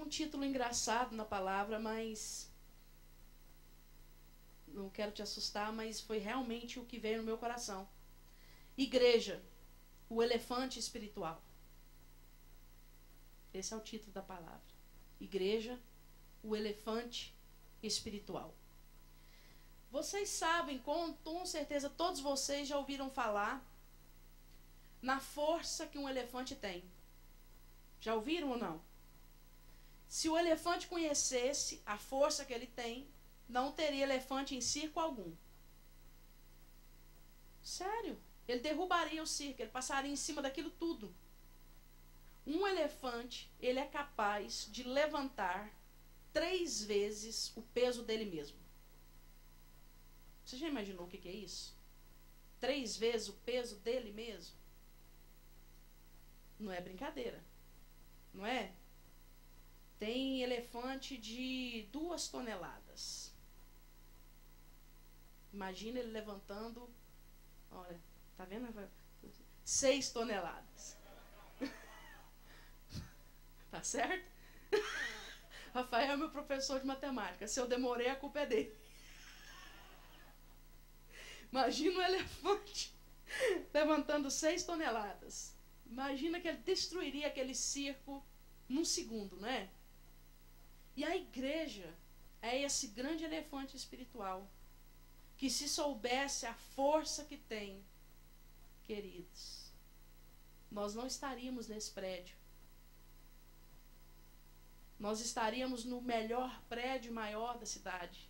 um título engraçado na palavra, mas não quero te assustar, mas foi realmente o que veio no meu coração. Igreja, o elefante espiritual. Esse é o título da palavra. Igreja, o elefante espiritual. Vocês sabem, com certeza todos vocês já ouviram falar na força que um elefante tem. Já ouviram ou não? Se o elefante conhecesse a força que ele tem, não teria elefante em circo algum. Sério, ele derrubaria o circo, ele passaria em cima daquilo tudo. Um elefante, ele é capaz de levantar 3 vezes o peso dele mesmo. Você já imaginou o que é isso? 3 vezes o peso dele mesmo? Não é brincadeira, não é? Tem elefante de 2 toneladas. Imagina ele levantando, olha, tá vendo? 6 toneladas. Tá certo? Rafael é meu professor de matemática. Se eu demorei, a culpa é dele. Imagina um elefante levantando 6 toneladas. Imagina que ele destruiria aquele circo num segundo, não é? E a igreja é esse grande elefante espiritual que, se soubesse a força que tem, queridos, nós não estaríamos nesse prédio. Nós estaríamos no melhor prédio maior da cidade.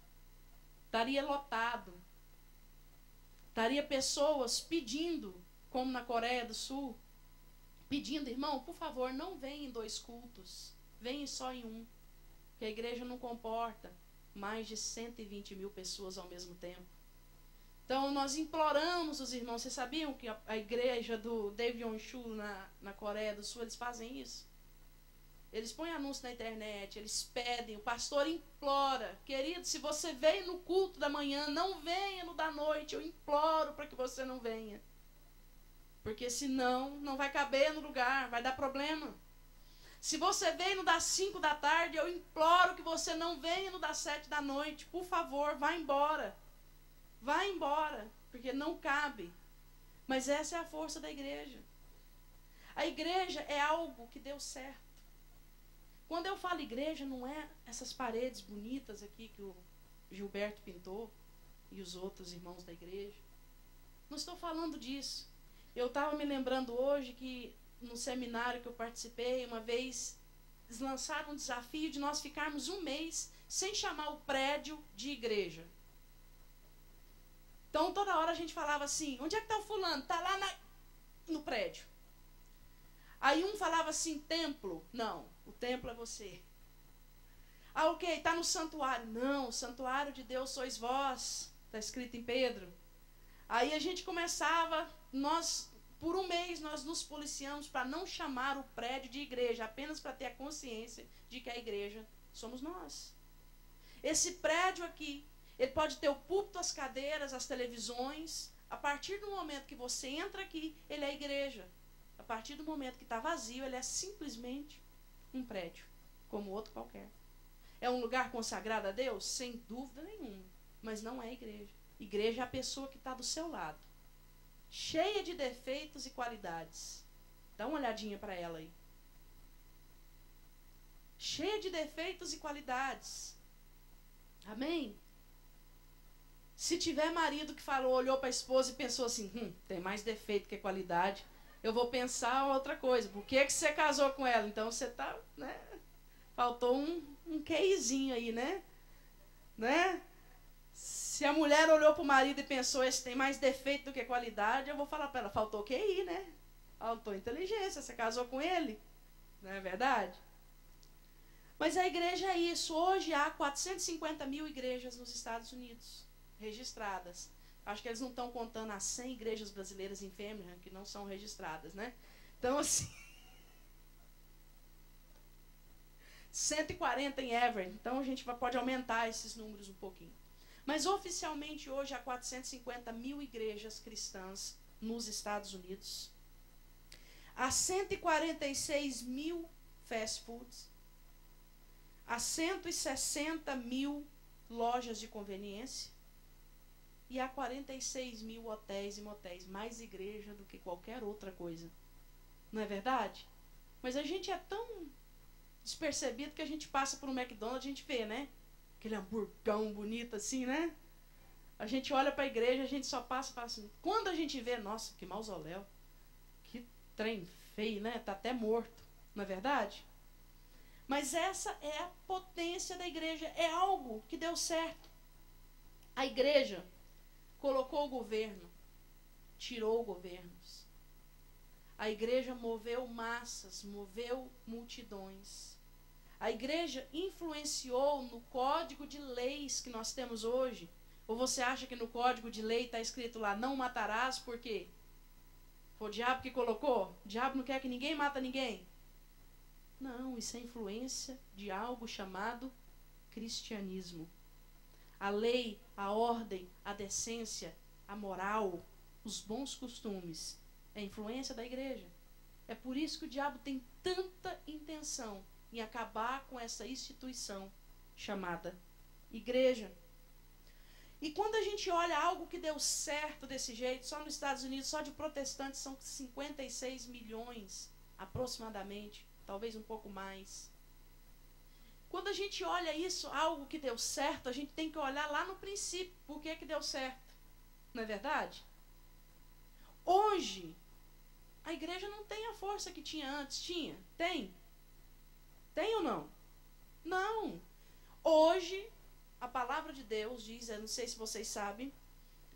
Estaria lotado. Estaria pessoas pedindo, como na Coreia do Sul, pedindo, irmão, por favor, não venha em 2 cultos. Venha só em um. Porque a igreja não comporta mais de 120 mil pessoas ao mesmo tempo. Então, nós imploramos os irmãos. Vocês sabiam que a igreja do Daejeon-soo na Coreia do Sul, eles fazem isso? Eles põem anúncio na internet, eles pedem, o pastor implora. Querido, se você veio no culto da manhã, não venha no da noite. Eu imploro para que você não venha. Porque senão, não vai caber no lugar, vai dar problema. Se você veio no das 5 da tarde, eu imploro que você não venha no das 7 da noite. Por favor, vá embora. Vá embora, porque não cabe. Mas essa é a força da igreja. A igreja é algo que deu certo. Quando eu falo igreja, não é essas paredes bonitas aqui que o Gilberto pintou e os outros irmãos da igreja. Não estou falando disso. Eu estava me lembrando hoje que no seminário que eu participei, uma vez eles lançaram um desafio de nós ficarmos 1 mês sem chamar o prédio de igreja. Então toda hora a gente falava assim, onde é que está o fulano? Está lá no prédio. Aí um falava assim, templo. Não, o templo é você. Ah, ok, está no santuário. Não, o santuário de Deus sois vós. Está escrito em Pedro. Aí a gente começava, por 1 mês nós nos policiamos para não chamar o prédio de igreja, apenas para ter a consciência de que a igreja somos nós. Esse prédio aqui, ele pode ter o púlpito, as cadeiras, as televisões. A partir do momento que você entra aqui, ele é a igreja. A partir do momento que está vazio, ele é simplesmente um prédio, como outro qualquer. É um lugar consagrado a Deus? Sem dúvida nenhuma. Mas não é igreja. Igreja é a pessoa que está do seu lado, cheia de defeitos e qualidades. Dá uma olhadinha para ela aí. Cheia de defeitos e qualidades. Amém? Se tiver marido que olhou para a esposa e pensou assim, tem mais defeito que qualidade, eu vou pensar outra coisa. Por que você casou com ela? Então você está, né? Faltou um queizinho aí, né? Se a mulher olhou para o marido e pensou, esse tem mais defeito do que qualidade, eu vou falar para ela, faltou QI, né? Faltou inteligência, você casou com ele. Não é verdade? Mas a igreja é isso. Hoje há 450 mil igrejas nos Estados Unidos registradas. Acho que eles não estão contando as 100 igrejas brasileiras em Framingham que não são registradas, né? Então, assim... 140 em Everett. Então, a gente pode aumentar esses números um pouquinho. Mas, oficialmente, hoje há 450 mil igrejas cristãs nos Estados Unidos. Há 146 mil fast foods. Há 160 mil lojas de conveniência e há 46 mil hotéis e motéis. Mais igreja do que qualquer outra coisa. Não é verdade? Mas a gente é tão despercebido que a gente passa por um McDonald's, a gente vê, né? Aquele hamburgão bonito assim, né? A gente olha para a igreja, a gente só passa e fala assim. Quando a gente vê, nossa, que mausoléu. Que trem feio, né? Tá até morto. Não é verdade? Mas essa é a potência da igreja. É algo que deu certo. A igreja colocou o governo, tirou governos. A igreja moveu massas, moveu multidões. A igreja influenciou no código de leis que nós temos hoje. Ou você acha que no código de lei está escrito lá, não matarás, por quê? Foi o diabo que colocou? O diabo não quer que ninguém mata ninguém? Não, isso é influência de algo chamado cristianismo. A lei, a ordem, a decência, a moral, os bons costumes, é influência da igreja. É por isso que o diabo tem tanta intenção em acabar com essa instituição chamada igreja. E quando a gente olha algo que deu certo desse jeito, só nos Estados Unidos, só de protestantes são 56 milhões, aproximadamente, talvez um pouco mais. Quando a gente olha isso, algo que deu certo, a gente tem que olhar lá no princípio, por que que deu certo. Não é verdade? Hoje, a igreja não tem a força que tinha antes. Tinha? Tem? Tem ou não? Não. Hoje, a palavra de Deus diz, eu não sei se vocês sabem,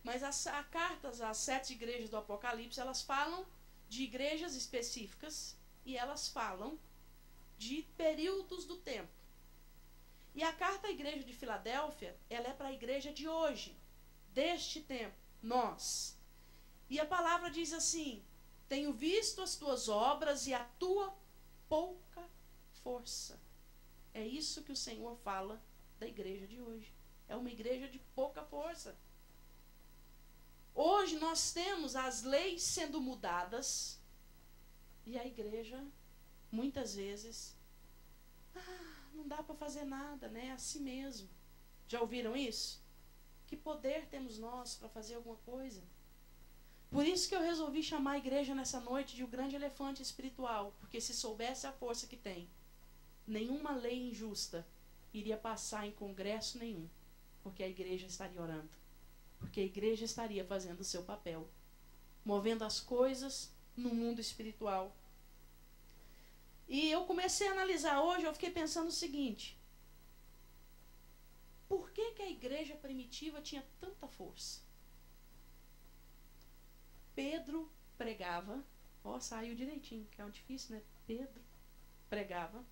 mas as cartas às 7 igrejas do Apocalipse, elas falam de igrejas específicas e elas falam de períodos do tempo. E a carta à igreja de Filadélfia, ela é para a igreja de hoje, deste tempo, nós. E a palavra diz assim, tenho visto as tuas obras e a tua pouca força. É isso que o Senhor fala da igreja de hoje. É uma igreja de pouca força. Hoje nós temos as leis sendo mudadas e a igreja, muitas vezes, não dá para fazer nada, né? É assim mesmo. Já ouviram isso? Que poder temos nós para fazer alguma coisa? Por isso que eu resolvi chamar a igreja nessa noite de o grande elefante espiritual, porque se soubesse a força que tem, nenhuma lei injusta iria passar em congresso nenhum, porque a igreja estaria orando, porque a igreja estaria fazendo o seu papel, movendo as coisas no mundo espiritual. E eu comecei a analisar hoje, eu fiquei pensando o seguinte, por que que a igreja primitiva tinha tanta força? Pedro pregava, saiu direitinho, que é um difícil, né? Pedro pregava,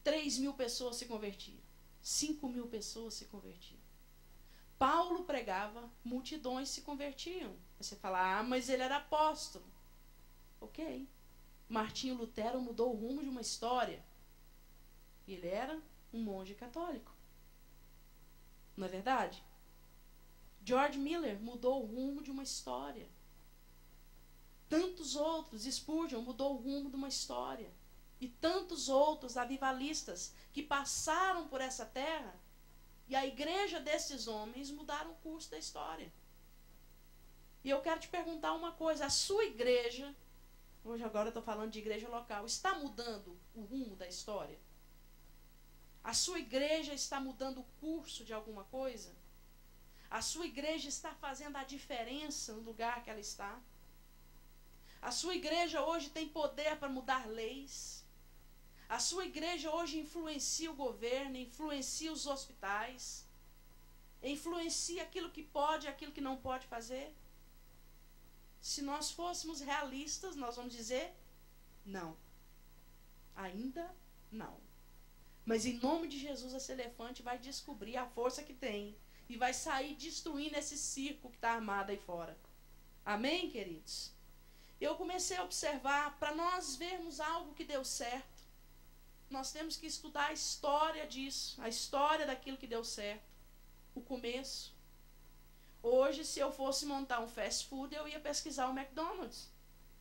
3.000 pessoas se convertiam, 5.000 pessoas se convertiam. Paulo pregava, multidões se convertiam. Você fala, mas ele era apóstolo. Ok. Martinho Lutero mudou o rumo de uma história. Ele era um monge católico. Não é verdade? George Miller mudou o rumo de uma história. Tantos outros, Spurgeon mudou o rumo de uma história. E tantos outros avivalistas que passaram por essa terra e a igreja desses homens mudaram o curso da história. E eu quero te perguntar uma coisa, a sua igreja, hoje agora eu estou falando de igreja local, está mudando o rumo da história? A sua igreja está mudando o curso de alguma coisa? A sua igreja está fazendo a diferença no lugar que ela está? A sua igreja hoje tem poder para mudar leis? A sua igreja hoje influencia o governo, influencia os hospitais, influencia aquilo que pode e aquilo que não pode fazer? Se nós fôssemos realistas, nós vamos dizer, não. Ainda não. Mas em nome de Jesus, esse elefante vai descobrir a força que tem e vai sair destruindo esse circo que está armado aí fora. Amém, queridos? Eu comecei a observar, para nós vermos algo que deu certo, nós temos que estudar a história disso, a história daquilo que deu certo, o começo. Hoje, se eu fosse montar um fast food, eu ia pesquisar o McDonald's,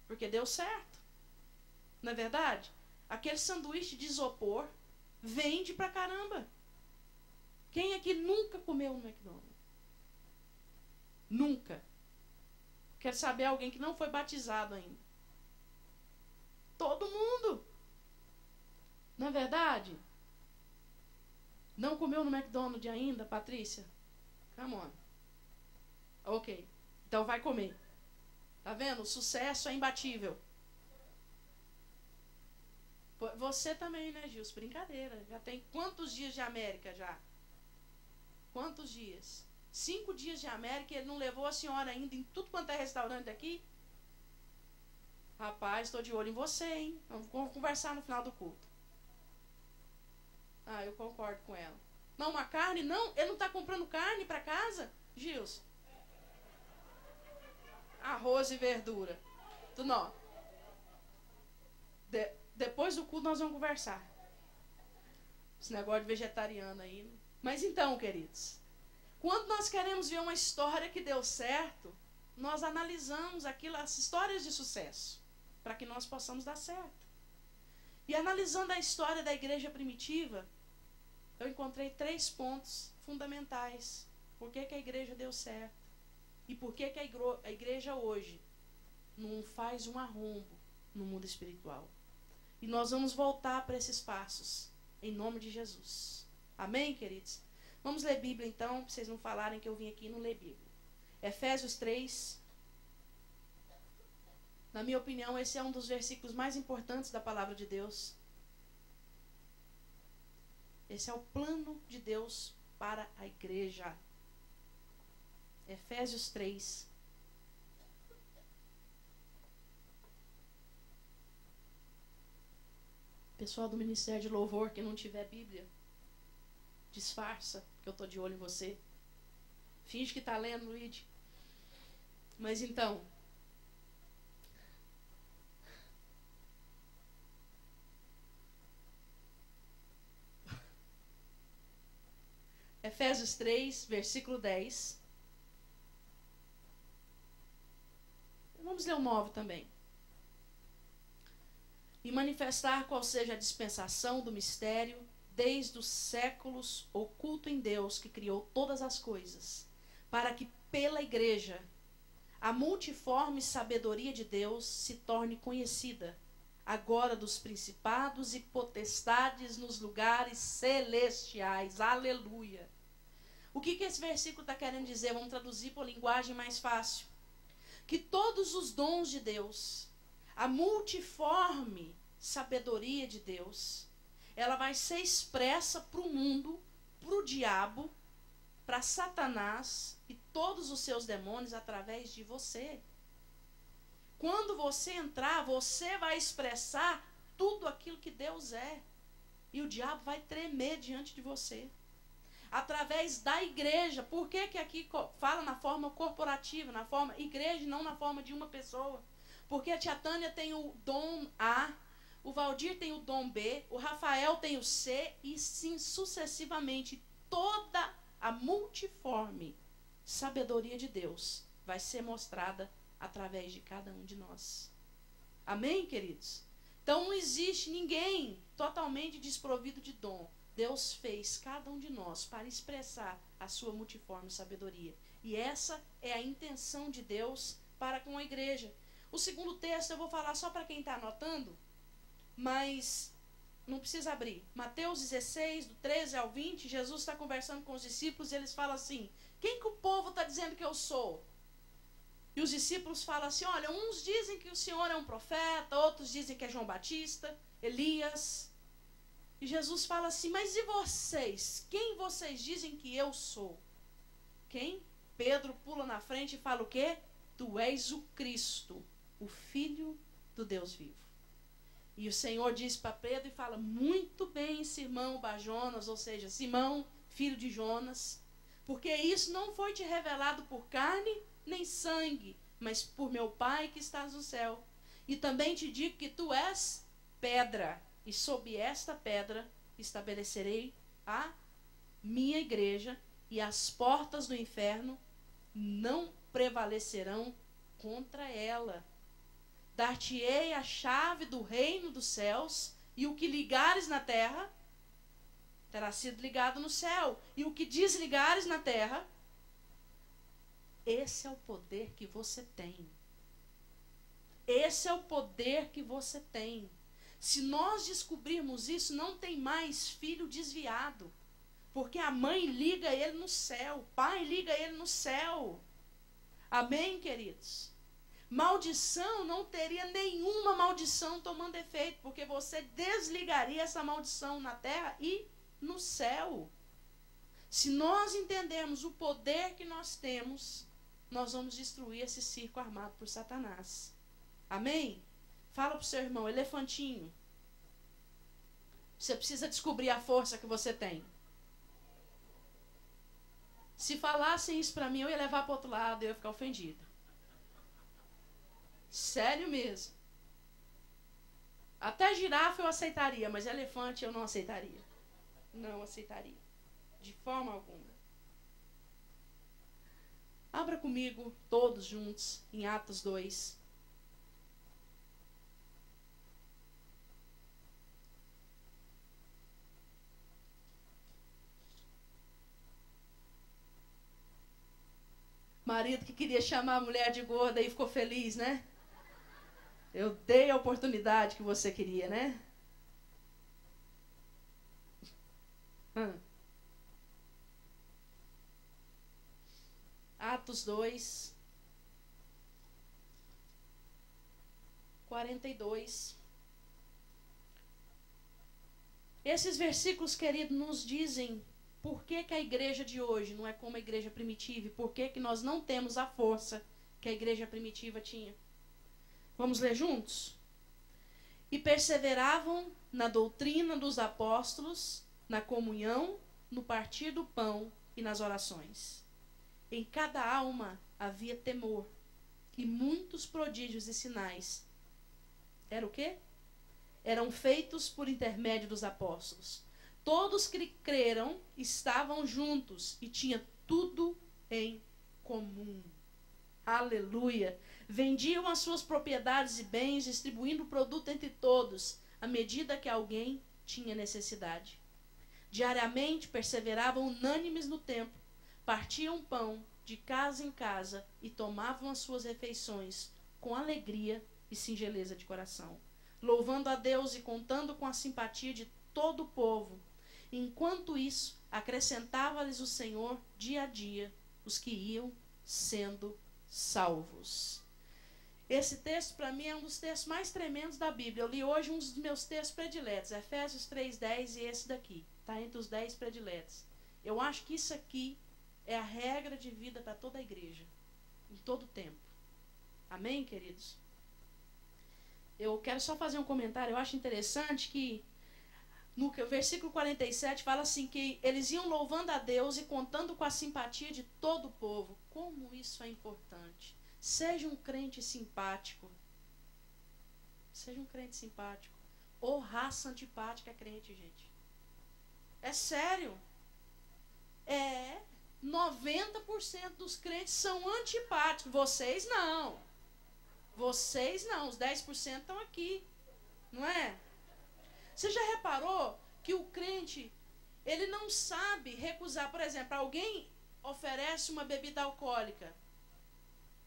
porque deu certo. Não é verdade? Aquele sanduíche de isopor, Vende pra caramba. Quem aqui nunca comeu no McDonald's? Nunca. Quero saber alguém que não foi batizado ainda. Todo mundo. Não é verdade? Não comeu no McDonald's ainda, Patrícia? Come on. Ok. Então vai comer. Tá vendo? O sucesso é imbatível. Você também, né, Gilson? Brincadeira. Já tem quantos dias de América já? Quantos dias? 5 dias de América e ele não levou a senhora ainda em tudo quanto é restaurante aqui? Rapaz, estou de olho em você, hein? Vamos conversar no final do culto. Ah, eu concordo com ela. Não, uma carne? Não, ele não está comprando carne para casa? Gilson. Arroz e verdura. Tu não. Depois do culto nós vamos conversar. Esse negócio de vegetariano aí. Mas então, queridos, quando nós queremos ver uma história que deu certo, nós analisamos aquilo, as histórias de sucesso, para que nós possamos dar certo. E analisando a história da igreja primitiva, eu encontrei 3 pontos fundamentais. Por que a igreja deu certo? E por que a igreja hoje não faz um arrombo no mundo espiritual? E nós vamos voltar para esses passos, em nome de Jesus. Amém, queridos? Vamos ler Bíblia então, para vocês não falarem que eu vim aqui e não ler Bíblia. Efésios 3. Na minha opinião, esse é um dos versículos mais importantes da palavra de Deus. Esse é o plano de Deus para a igreja. Efésios 3. Pessoal do Ministério de Louvor, que não tiver Bíblia, disfarça, que eu estou de olho em você. Finge que está lendo, Luigi. Mas então, Efésios 3, versículo 10. Vamos ler o 9 também. E manifestar qual seja a dispensação do mistério, desde os séculos, oculto em Deus, que criou todas as coisas, para que pela igreja a multiforme sabedoria de Deus se torne conhecida, agora dos principados e potestades nos lugares celestiais. Aleluia! O que esse versículo está querendo dizer? Vamos traduzir por linguagem mais fácil. Que todos os dons de Deus, a multiforme sabedoria de Deus, ela vai ser expressa para o mundo, para o diabo, para Satanás e todos os seus demônios através de você. Quando você entrar, você vai expressar tudo aquilo que Deus é. E o diabo vai tremer diante de você. Através da igreja. Por que aqui fala na forma corporativa, na forma igreja, não na forma de uma pessoa? Porque a tia Tânia tem o dom A, o Valdir tem o dom B, o Rafael tem o C, e sim sucessivamente toda a multiforme sabedoria de Deus vai ser mostrada através de cada um de nós. Amém, queridos? Então não existe ninguém totalmente desprovido de dom. Deus fez cada um de nós para expressar a sua multiforme sabedoria. E essa é a intenção de Deus para com a igreja. O segundo texto eu vou falar só para quem está anotando, mas não precisa abrir. Mateus 16, do 13 ao 20, Jesus está conversando com os discípulos e eles falam assim: quem que o povo está dizendo que eu sou? E os discípulos falam assim: olha, uns dizem que o Senhor é um profeta, outros dizem que é João Batista, Elias. E Jesus fala assim: mas e vocês? Quem vocês dizem que eu sou? Quem? Pedro pula na frente e fala o quê? Tu és o Cristo, o Filho do Deus vivo. E o Senhor diz para Pedro e fala: muito bem, Simão Bar-Jonas, ou seja, Simão, filho de Jonas, porque isso não foi te revelado por carne nem sangue, mas por meu Pai que estás no céu. E também te digo que tu és pedra, e sob esta pedra estabelecerei a minha igreja, e as portas do inferno não prevalecerão contra ela. Dar-te-ei a chave do reino dos céus, e o que ligares na terra terá sido ligado no céu. E o que desligares na terra, esse é o poder que você tem. Esse é o poder que você tem. Se nós descobrirmos isso, não tem mais filho desviado. Porque a mãe liga ele no céu, o pai liga ele no céu. Amém, queridos? Maldição, não teria nenhuma maldição tomando efeito, porque você desligaria essa maldição na terra e no céu. Se nós entendermos o poder que nós temos, nós vamos destruir esse circo armado por Satanás. Amém? Fala para o seu irmão, elefantinho. Você precisa descobrir a força que você tem. Se falassem isso para mim, eu ia levar para o outro lado, eu ia ficar ofendida. Sério mesmo. Até girafa eu aceitaria, mas elefante eu não aceitaria. Não aceitaria. De forma alguma. Abra comigo, todos juntos, em Atos 2. Marido que queria chamar a mulher de gorda e ficou feliz, né? Eu dei a oportunidade que você queria, né? Atos 2, 42. Esses versículos, queridos, nos dizem por que a igreja de hoje não é como a igreja primitiva e por que nós não temos a força que a igreja primitiva tinha. Vamos ler juntos? E perseveravam na doutrina dos apóstolos, na comunhão, no partir do pão e nas orações. Em cada alma havia temor, e muitos prodígios e sinais. Era o quê? Eram feitos por intermédio dos apóstolos. Todos que creram estavam juntos e tinham tudo em comum. Aleluia! Vendiam as suas propriedades e bens, distribuindo o produto entre todos, à medida que alguém tinha necessidade. Diariamente perseveravam unânimes no templo, partiam pão de casa em casa e tomavam as suas refeições com alegria e singeleza de coração, louvando a Deus e contando com a simpatia de todo o povo. Enquanto isso, acrescentava-lhes o Senhor dia a dia os que iam sendo salvos. Esse texto, para mim, é um dos textos mais tremendos da Bíblia. Eu li hoje um dos meus textos prediletos, Efésios 3:10, e esse daqui. Está entre os 10 prediletos. Eu acho que isso aqui é a regra de vida para toda a igreja, em todo o tempo. Amém, queridos? Eu quero só fazer um comentário. Eu acho interessante que no versículo 47 fala assim, que eles iam louvando a Deus e contando com a simpatia de todo o povo. Como isso é importante. Seja um crente simpático. Seja um crente simpático. Ou raça antipática é crente, gente. É sério. 90% dos crentes são antipáticos. Vocês não. Vocês não. Os 10% estão aqui. Não é? Você já reparou que o crente, ele não sabe recusar? Por exemplo, alguém oferece uma bebida alcoólica.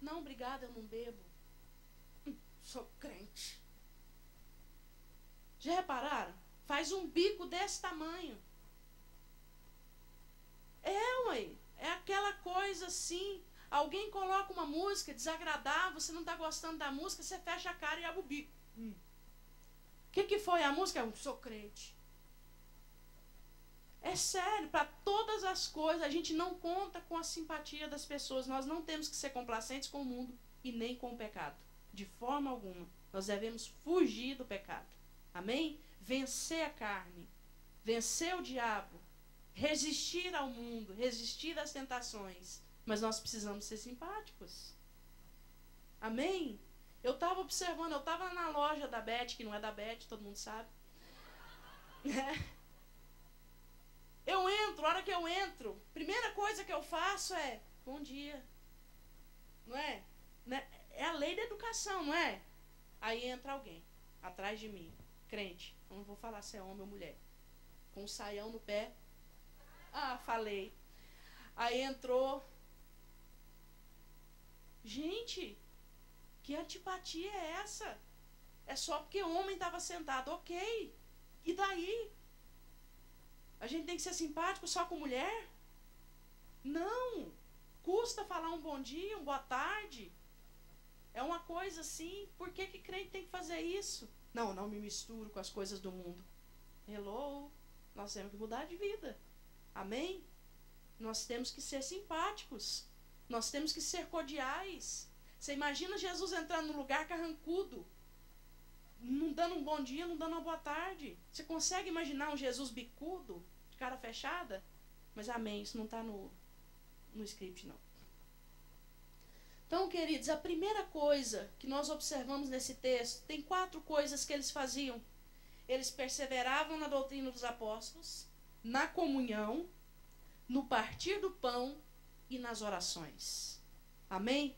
Não, obrigada, eu não bebo. Sou crente. Já repararam? Faz um bico desse tamanho. Ué. É aquela coisa assim. Alguém coloca uma música desagradável, você não está gostando da música, você fecha a cara e abre o bico. O que foi a música? Eu sou crente. É sério, para todas as coisas, a gente não conta com a simpatia das pessoas. Nós não temos que ser complacentes com o mundo e nem com o pecado. De forma alguma. Nós devemos fugir do pecado. Amém? Vencer a carne, vencer o diabo, resistir ao mundo, resistir às tentações. Mas nós precisamos ser simpáticos. Amém? Eu estava observando, eu estava na loja da Beth, que não é da Beth, todo mundo sabe. Eu entro, a hora que eu entro, primeira coisa que eu faço é, bom dia. Não é? É a lei da educação, não é? Aí entra alguém, atrás de mim, crente. Eu não vou falar se é homem ou mulher. com um saião no pé. Ah, falei. Aí entrou. Gente, que antipatia é essa? É só porque o homem estava sentado. Ok. E daí? A gente tem que ser simpático só com mulher? Não. Custa falar um bom dia, uma boa tarde. É uma coisa assim. Por que crente tem que fazer isso? Não, não me misturo com as coisas do mundo. Hello. Nós temos que mudar de vida. Amém? Nós temos que ser simpáticos. Nós temos que ser cordiais. Você imagina Jesus entrando num lugar carrancudo, não dando um bom dia, não dando uma boa tarde. Você consegue imaginar um Jesus bicudo, de cara fechada? Mas amém, isso não está no script, não. Então, queridos, a primeira coisa que nós observamos nesse texto, tem 4 coisas que eles faziam. Eles perseveravam na doutrina dos apóstolos, na comunhão, no partir do pão e nas orações. Amém?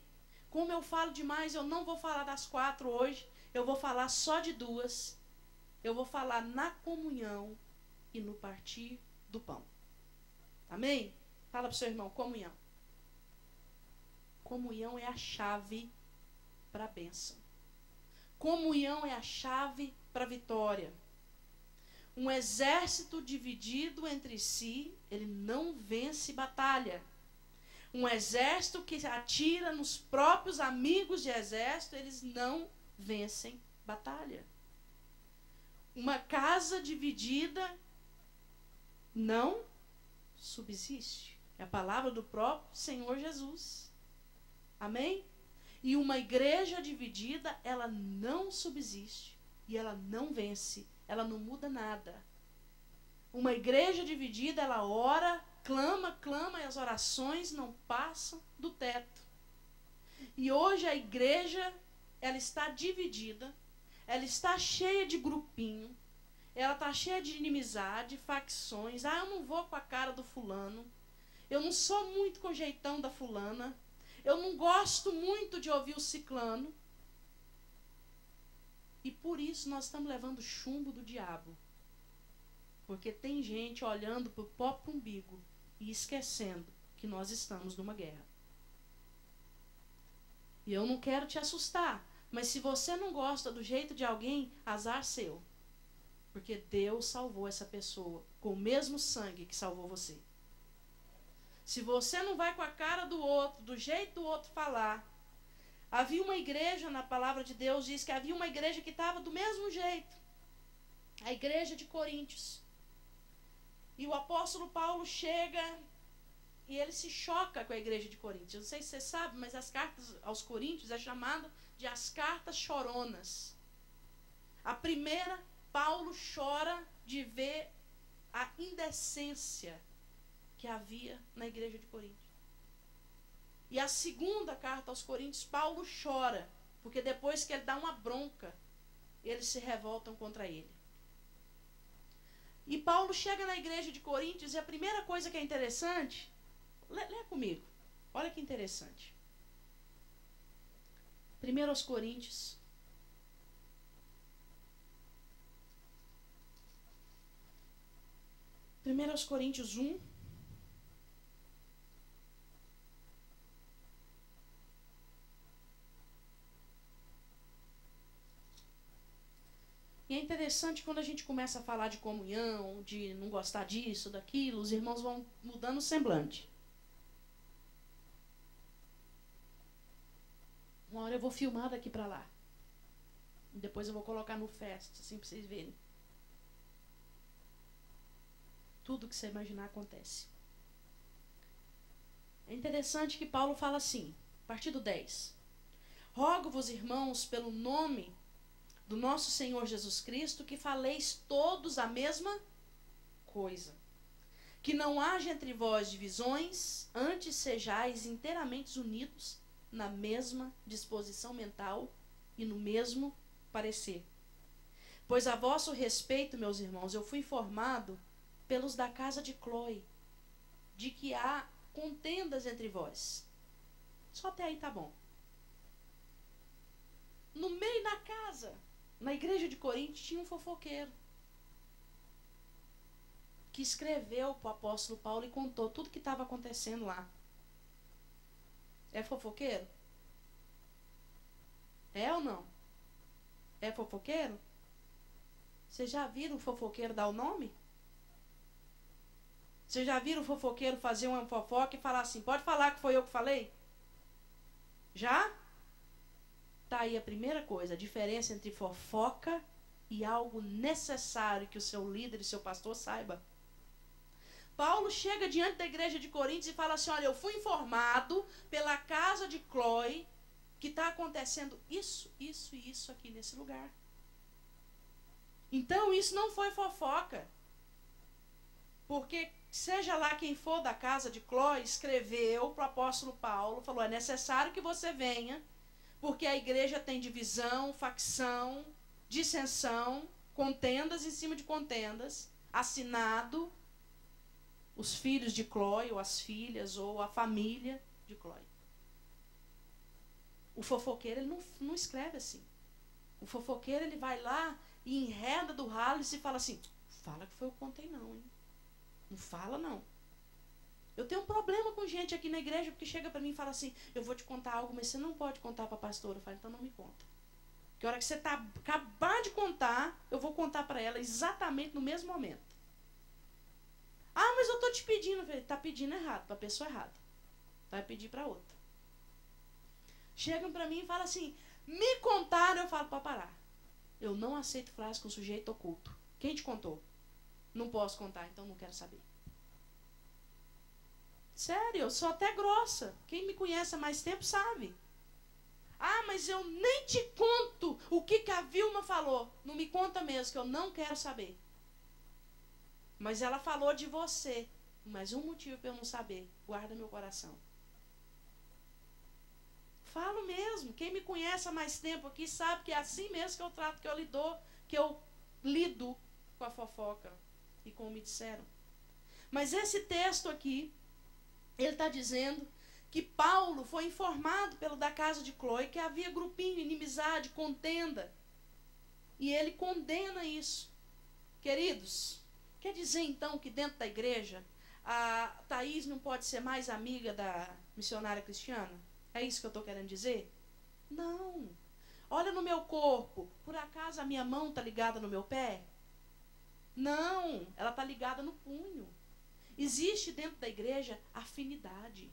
Como eu falo demais, eu não vou falar das 4 hoje, eu vou falar só de 2. Eu vou falar na comunhão e no partir do pão. Amém? Fala para o seu irmão, comunhão. Comunhão é a chave para a bênção. Comunhão é a chave para a vitória. Um exército dividido entre si, ele não vence batalha. Um exército que atira nos próprios amigos de exército, eles não vencem batalha. Uma casa dividida não subsiste. É a palavra do próprio Senhor Jesus. Amém? E uma igreja dividida, ela não subsiste. E ela não vence. Ela não muda nada. Uma igreja dividida, ela ora, clama, e as orações não passam do teto. E hoje a igreja, ela está dividida, ela está cheia de grupinho, ela está cheia de inimizade, facções. Ah, eu não vou com a cara do fulano, eu não sou muito com o jeitão da fulana, eu não gosto muito de ouvir o ciclano. E por isso nós estamos levando chumbo do diabo. Porque tem gente olhando para o próprio umbigo e esquecendo que nós estamos numa guerra. E eu não quero te assustar, mas se você não gosta do jeito de alguém, azar seu. Porque Deus salvou essa pessoa com o mesmo sangue que salvou você. Se você não vai com a cara do outro, do jeito do outro falar. Havia uma igreja, na palavra de Deus diz que havia uma igreja que estava do mesmo jeito. A igreja de Coríntios. E o apóstolo Paulo chega e ele se choca com a igreja de Coríntios. Eu não sei se você sabe, mas as cartas aos Coríntios é chamado de as cartas choronas. A primeira, Paulo chora de ver a indecência que havia na igreja de Coríntios. E a segunda carta aos Coríntios, Paulo chora, porque depois que ele dá uma bronca, eles se revoltam contra ele. E Paulo chega na igreja de Coríntios e a primeira coisa que é interessante, lê comigo, olha que interessante. 1 aos Coríntios. Primeiro aos Coríntios 1. E é interessante quando a gente começa a falar de comunhão, de não gostar disso, daquilo, os irmãos vão mudando o semblante. Uma hora eu vou filmar daqui para lá. E depois eu vou colocar no Fest, assim para vocês verem. Tudo que você imaginar acontece. É interessante que Paulo fala assim, a partir do 10. Rogo-vos, irmãos, pelo nome do nosso Senhor Jesus Cristo, que faleis todos a mesma coisa. Que não haja entre vós divisões, antes sejais inteiramente unidos na mesma disposição mental e no mesmo parecer. Pois a vosso respeito, meus irmãos, eu fui informado pelos da casa de Cloe, de que há contendas entre vós. Só até aí tá bom. No meio da casa, na igreja de Coríntios, tinha um fofoqueiro. que escreveu para o apóstolo Paulo e contou tudo que estava acontecendo lá. É fofoqueiro? É ou não? É fofoqueiro? Vocês já viram o fofoqueiro dar o nome? Vocês já viram o fofoqueiro fazer uma fofoca e falar assim, pode falar que foi eu que falei? Já? Tá aí a primeira coisa, a diferença entre fofoca e algo necessário que o seu líder e seu pastor saiba. Paulo chega diante da igreja de Coríntios e fala assim, olha, eu fui informado pela casa de Cloe que está acontecendo isso, isso e isso aqui nesse lugar. Então isso não foi fofoca. Porque seja lá quem for da casa de Cloe, escreveu para o apóstolo Paulo, falou, é necessário que você venha, porque a igreja tem divisão, facção, dissensão, contendas em cima de contendas, assinado os filhos de Cloe, ou as filhas, ou a família de Cloe. O fofoqueiro, ele não escreve assim. O fofoqueiro, ele vai lá e enreda do ralo e se fala assim, fala que foi eu que contei não, hein? Não fala não. Eu tenho um problema com gente aqui na igreja, porque chega para mim e fala assim, eu vou te contar algo, mas você não pode contar para a pastora. Eu falo, então não me conta. Porque a hora que você acabar de contar, eu vou contar para ela exatamente no mesmo momento. Ah, mas eu estou te pedindo. Está pedindo errado, para a pessoa errada. Vai pedir para outra. Chegam para mim e falam assim, me contaram, eu falo para parar. Eu não aceito frase com sujeito oculto. Quem te contou? Não posso contar, então não quero saber. Sério, eu sou até grossa. Quem me conhece há mais tempo sabe. Ah, mas eu nem te conto o que a Vilma falou. Não me conta mesmo, que eu não quero saber. Mas ela falou de você. Mas um motivo para eu não saber. Guarda meu coração. Falo mesmo. Quem me conhece há mais tempo aqui sabe que é assim mesmo que eu trato, que eu lido com a fofoca. E como me disseram. Mas esse texto aqui, ele está dizendo que Paulo foi informado pelo da casa de Cloe que havia grupinho, inimizade, contenda. E ele condena isso. Queridos, quer dizer então que dentro da igreja a Thaís não pode ser mais amiga da missionária cristiana? É isso que eu estou querendo dizer? Não. Olha no meu corpo, por acaso a minha mão está ligada no meu pé? Não, ela está ligada no punho. Existe dentro da igreja afinidade.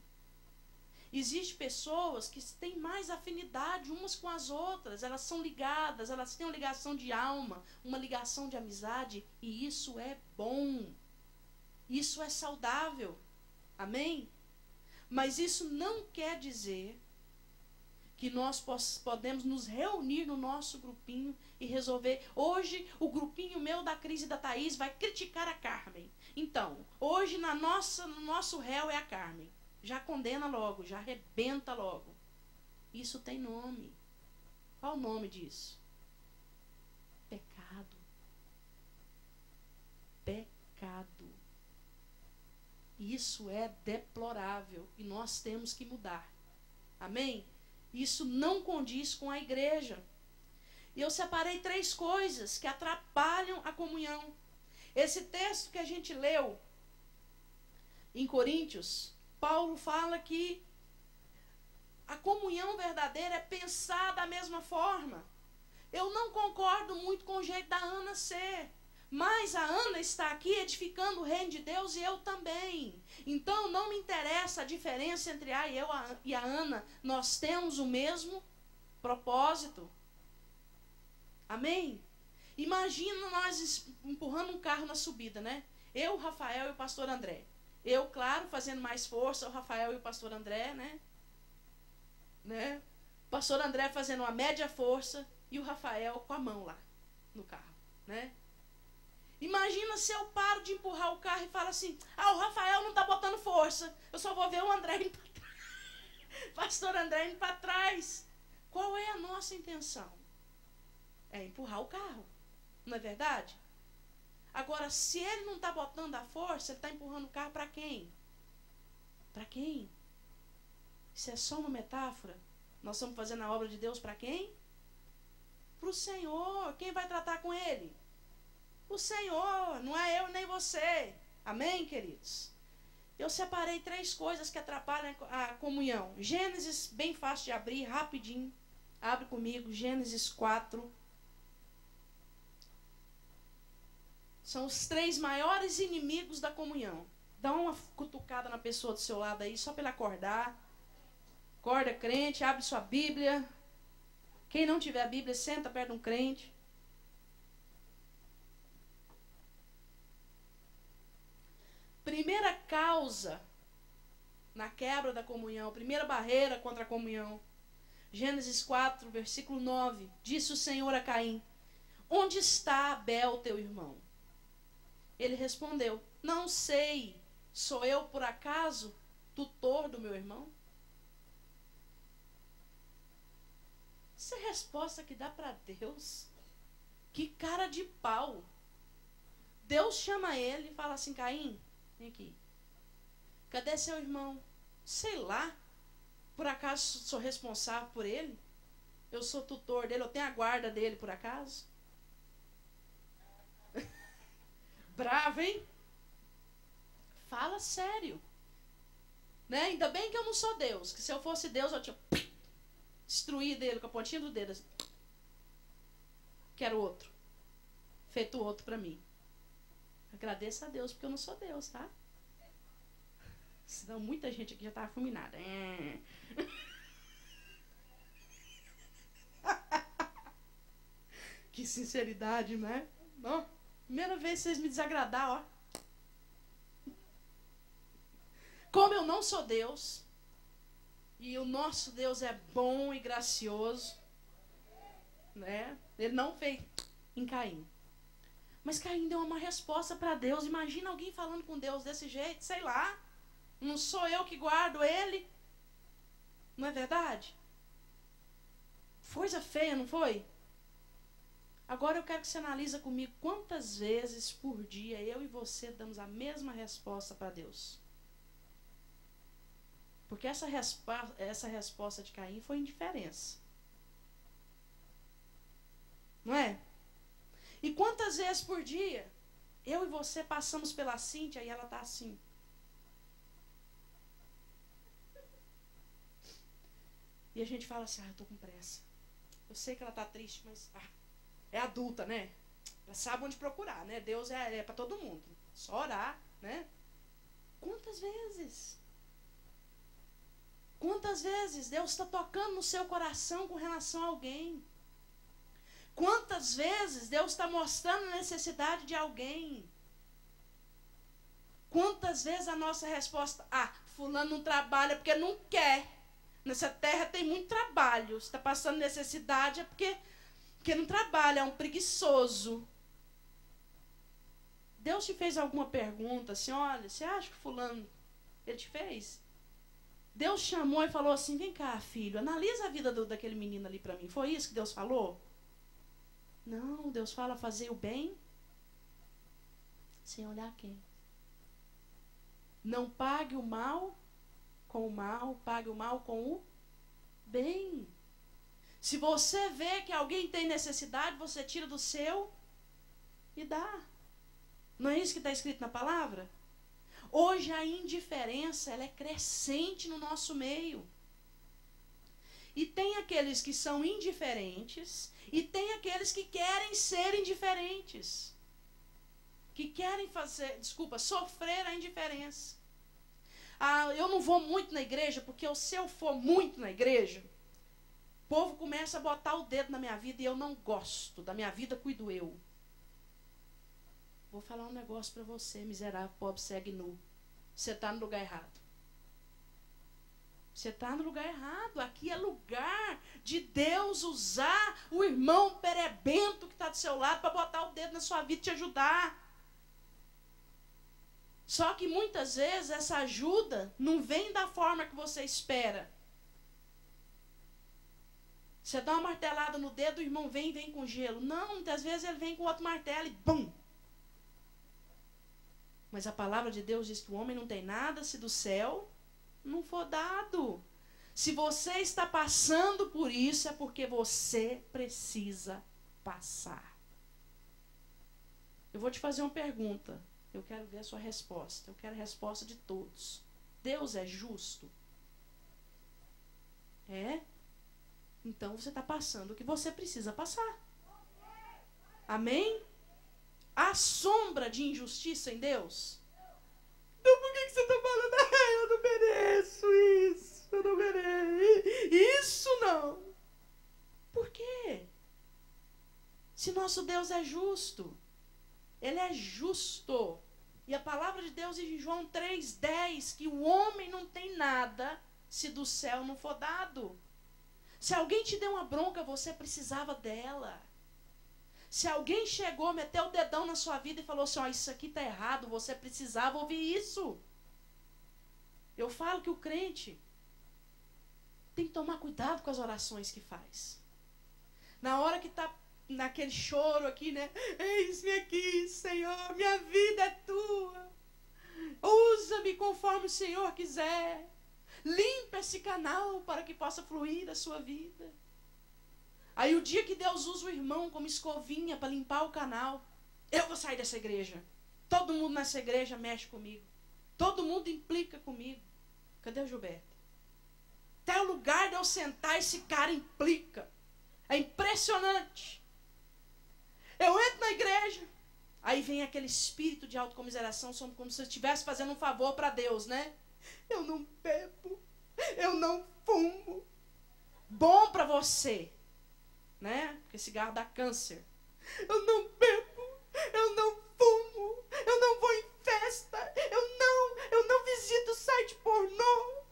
Existem pessoas que têm mais afinidade umas com as outras. Elas são ligadas, elas têm uma ligação de alma, uma ligação de amizade. E isso é bom. Isso é saudável. Amém? Mas isso não quer dizer que nós podemos nos reunir no nosso grupinho e resolver. Hoje, o grupinho meu da Cris e da Thaís vai criticar a Carmen. Então, hoje no nosso réu é a Carmen. Já condena logo, já arrebenta logo. Isso tem nome. Qual o nome disso? Pecado. Pecado. Isso é deplorável e nós temos que mudar. Amém? Isso não condiz com a igreja. E eu separei 3 coisas que atrapalham a comunhão. Esse texto que a gente leu em Coríntios, Paulo fala que a comunhão verdadeira é pensar da mesma forma. Eu não concordo muito com o jeito da Ana ser. Mas a Ana está aqui edificando o reino de Deus e eu também. Então não me interessa a diferença entre eu e a Ana. Nós temos o mesmo propósito. Amém? Imagina nós empurrando um carro na subida, né? Eu, o Rafael e o pastor André. Eu, claro, fazendo mais força, o Rafael e o pastor André, né? O pastor André fazendo uma média força e o Rafael com a mão lá no carro, né? Imagina se eu paro de empurrar o carro e falo assim, o Rafael não está botando força, eu só vou ver o André indo para trás. Pastor André indo para trás. Qual é a nossa intenção? É empurrar o carro, não é verdade? Agora, se ele não está botando a força, ele está empurrando o carro para quem? Para quem? Isso é só uma metáfora. Nós estamos fazendo a obra de Deus para quem? Para o Senhor. Quem vai tratar com ele? O Senhor, não é eu nem você. Amém, queridos? Eu separei 3 coisas que atrapalham a comunhão. Gênesis, bem fácil de abrir, rapidinho. Abre comigo, Gênesis 4. São os 3 maiores inimigos da comunhão. Dá uma cutucada na pessoa do seu lado aí, só para ele acordar. Acorda, crente, abre sua Bíblia. Quem não tiver a Bíblia, senta perto de um crente. Primeira causa na quebra da comunhão, primeira barreira contra a comunhão. Gênesis 4, versículo 9. Disse o Senhor a Caim: onde está Abel, teu irmão? Ele respondeu: não sei, sou eu por acaso tutor do meu irmão? Essa é a resposta que dá para Deus. Que cara de pau. Deus chama ele e fala assim: Caim, vem aqui. Cadê seu irmão? Sei lá. Por acaso sou responsável por ele? Eu sou tutor dele, eu tenho a guarda dele por acaso? Bravo, hein? Fala sério. Né? Ainda bem que eu não sou Deus. Que se eu fosse Deus, eu tinha destruído ele com a pontinha do dedo. Assim. Quero outro. Feito outro para mim. Agradeço a Deus porque eu não sou Deus, tá? Senão muita gente aqui já estava fulminada. Que sinceridade, né? Não. Primeira vez que vocês me desagradar, ó. Como eu não sou Deus, e o nosso Deus é bom e gracioso, né? Ele não fez em Caim. Mas Caim deu uma resposta para Deus. Imagina alguém falando com Deus desse jeito, sei lá. Não sou eu que guardo ele. Não é verdade? Coisa feia, não foi? Agora eu quero que você analisa comigo quantas vezes por dia eu e você damos a mesma resposta para Deus. Porque essa resposta de Caim foi indiferença. Não é? E quantas vezes por dia eu e você passamos pela Cíntia e ela está assim. E a gente fala assim: eu estou com pressa. Eu sei que ela está triste, mas é adulta, né? Ela sabe onde procurar, né? Deus é para todo mundo. Só orar, né? Quantas vezes? Quantas vezes Deus está tocando no seu coração com relação a alguém? Quantas vezes Deus está mostrando a necessidade de alguém? Quantas vezes a nossa resposta: fulano não trabalha porque não quer. Nessa terra tem muito trabalho. Se está passando necessidade é porque não trabalha, é um preguiçoso. Deus te fez alguma pergunta assim: olha, você acha que fulano, ele te fez? Deus chamou e falou assim: vem cá, filho, analisa a vida daquele menino ali para mim. Foi isso que Deus falou? Não, Deus fala fazer o bem sem olhar quem. Não pague o mal com o mal, pague o mal com o bem. Se você vê que alguém tem necessidade, você tira do seu e dá. Não é isso que está escrito na palavra? Hoje a indiferença, ela é crescente no nosso meio. E tem aqueles que são indiferentes e tem aqueles que querem ser indiferentes. Que querem sofrer a indiferença. Eu não vou muito na igreja, porque se eu for muito na igreja, o povo começa a botar o dedo na minha vida e eu não gosto. Da minha vida cuido eu. Vou falar um negócio para você, miserável, pobre, cego e nu. Você está no lugar errado. Você está no lugar errado. Aqui é lugar de Deus usar o irmão perebento que está do seu lado para botar o dedo na sua vida e te ajudar. Só que muitas vezes essa ajuda não vem da forma que você espera. Você dá uma martelada no dedo, o irmão vem com gelo. Não, muitas vezes ele vem com outro martelo e bum! Mas a palavra de Deus diz que o homem não tem nada se do céu não for dado. Se você está passando por isso, é porque você precisa passar. Eu vou te fazer uma pergunta. Eu quero ver a sua resposta. Eu quero a resposta de todos. Deus é justo? É? Então você está passando o que você precisa passar. Amém? Há sombra de injustiça em Deus? Então por que você está falando? Eu não mereço isso. Eu não mereço. Isso não. Por quê? Se nosso Deus é justo. Ele é justo. E a palavra de Deus diz em João 3:10 que o homem não tem nada se do céu não for dado. Se alguém te deu uma bronca, você precisava dela. Se alguém chegou, meteu o dedão na sua vida e falou assim, ó, isso aqui está errado, você precisava ouvir isso. Eu falo que o crente tem que tomar cuidado com as orações que faz. Na hora que está naquele choro aqui, né? Eis-me aqui, Senhor, minha vida é tua. Usa-me conforme o Senhor quiser. Limpa esse canal para que possa fluir a sua vida. Aí o dia que Deus usa o irmão como escovinha para limpar o canal, eu vou sair dessa igreja. Todo mundo nessa igreja mexe comigo. Todo mundo implica comigo. Cadê o Gilberto? Até o lugar de eu sentar, esse cara implica. É impressionante. Eu entro na igreja, aí vem aquele espírito de autocomiseração, como se eu estivesse fazendo um favor para Deus, né? Eu não bebo, eu não fumo. Bom para você, né? Porque cigarro dá câncer. Eu não bebo, eu não fumo, eu não vou em festa, eu não visito site pornô.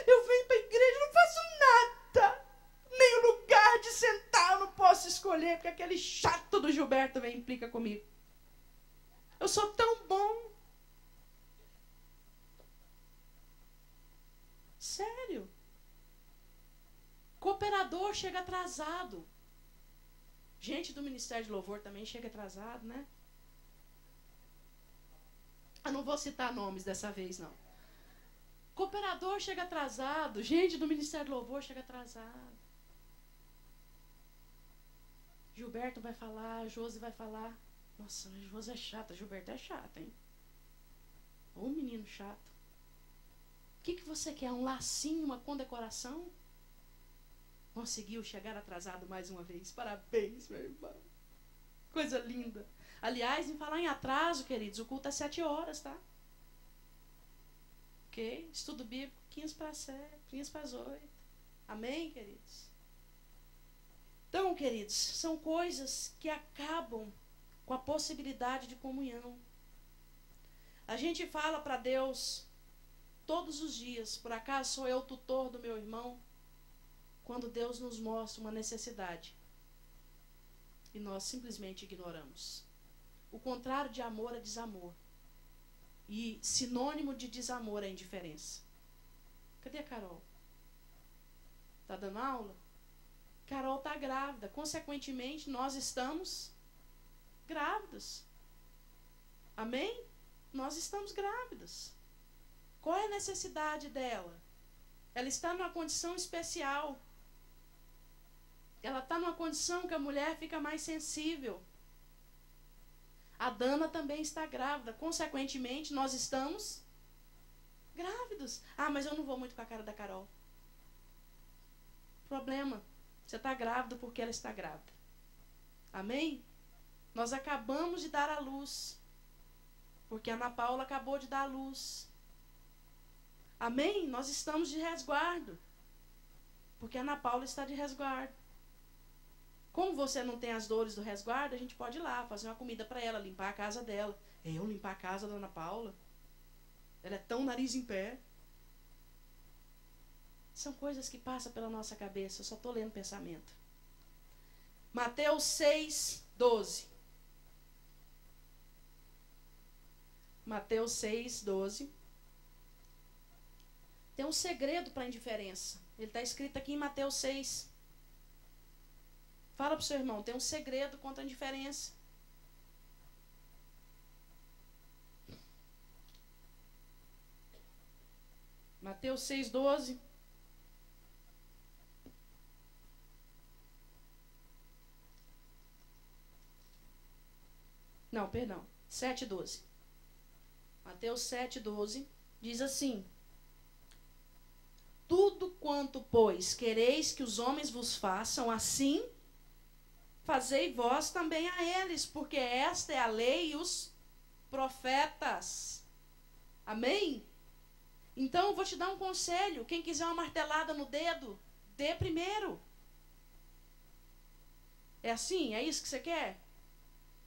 Eu venho para a igreja, não faço nada. Nem o lugar de sentar eu não posso escolher, porque aquele chato do Gilberto vem e implica comigo. Eu sou tão bom. Sério. Cooperador chega atrasado. Gente do Ministério de Louvor também chega atrasado, né? Eu não vou citar nomes dessa vez, não. Cooperador chega atrasado. Gente do Ministério de Louvor chega atrasado. Gilberto vai falar, Josi vai falar. Nossa, mas Josi é chata, Gilberto é chato, hein? Ô menino chato. O que você quer? Um lacinho, uma condecoração? Conseguiu chegar atrasado mais uma vez. Parabéns, meu irmão. Coisa linda. Aliás, em falar em atraso, queridos, o culto é 7 horas, tá? Ok? Estudo bíblico, 15 para 7, 15 para as 8. Amém, queridos? Então, queridos, são coisas que acabam com a possibilidade de comunhão. A gente fala para Deus todos os dias, por acaso sou eu o tutor do meu irmão? Quando Deus nos mostra uma necessidade e nós simplesmente ignoramos. O contrário de amor é desamor. E sinônimo de desamor é indiferença. Cadê a Carol? Tá dando aula? Carol está grávida. Consequentemente, nós estamos grávidas. Amém? Nós estamos grávidas. Qual é a necessidade dela? Ela está numa condição especial. Ela está numa condição que a mulher fica mais sensível. A Dana também está grávida. Consequentemente, nós estamos grávidos. Ah, mas eu não vou muito com a cara da Carol. Problema. Você está grávida porque ela está grávida. Amém? Nós acabamos de dar à luz. Porque a Ana Paula acabou de dar à luz. Amém? Nós estamos de resguardo. Porque a Ana Paula está de resguardo. Como você não tem as dores do resguardo, a gente pode ir lá, fazer uma comida para ela, limpar a casa dela. Eu limpar a casa da Ana Paula? Ela é tão nariz em pé. São coisas que passam pela nossa cabeça, eu só estou lendo pensamento. Mateus 6:12. Mateus 6:12. Tem um segredo para a indiferença. Ele está escrito aqui em Mateus 6. Fala para o seu irmão, tem um segredo contra a indiferença. Mateus 6:12. Não, perdão. 7:12. Mateus 7,12, diz assim: tudo quanto, pois, quereis que os homens vos façam, assim fazei vós também a eles, porque esta é a lei e os profetas. Amém? Então, eu vou te dar um conselho. Quem quiser uma martelada no dedo, dê primeiro. É assim? É isso que você quer?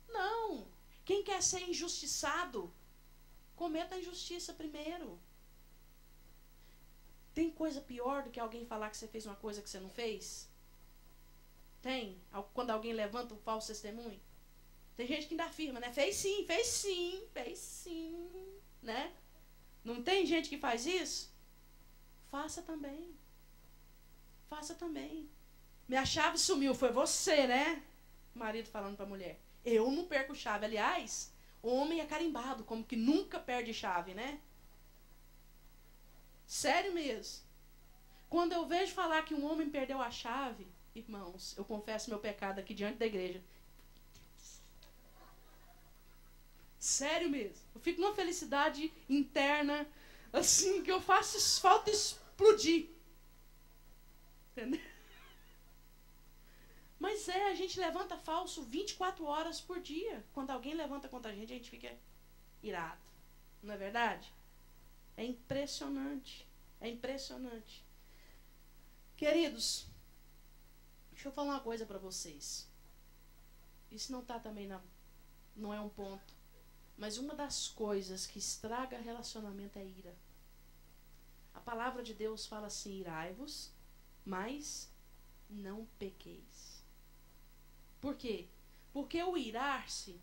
Não. Quem quer ser injustiçado, cometa a injustiça primeiro. Tem coisa pior do que alguém falar que você fez uma coisa que você não fez? Tem? Quando alguém levanta um falso testemunho? Tem gente que ainda afirma, né? Fez sim, fez sim, fez sim, né? Não tem gente que faz isso? Faça também. Faça também. Minha chave sumiu, foi você, né? O marido falando para a mulher. Eu não perco chave. Aliás, homem é carimbado, como que nunca perde chave, né? Sério mesmo. Quando eu vejo falar que um homem perdeu a chave, irmãos, eu confesso meu pecado aqui diante da igreja. Sério mesmo. Eu fico numa felicidade interna, assim, que eu faço falta explodir. Entendeu? Mas a gente levanta falso 24 horas por dia. Quando alguém levanta contra a gente fica irado. Não é verdade? É impressionante. É impressionante. Queridos, deixa eu falar uma coisa para vocês. Isso não está também não é um ponto. Mas uma das coisas que estraga relacionamento é ira. A palavra de Deus fala assim: irai-vos, mas não pequeis. Por quê? Porque o irar-se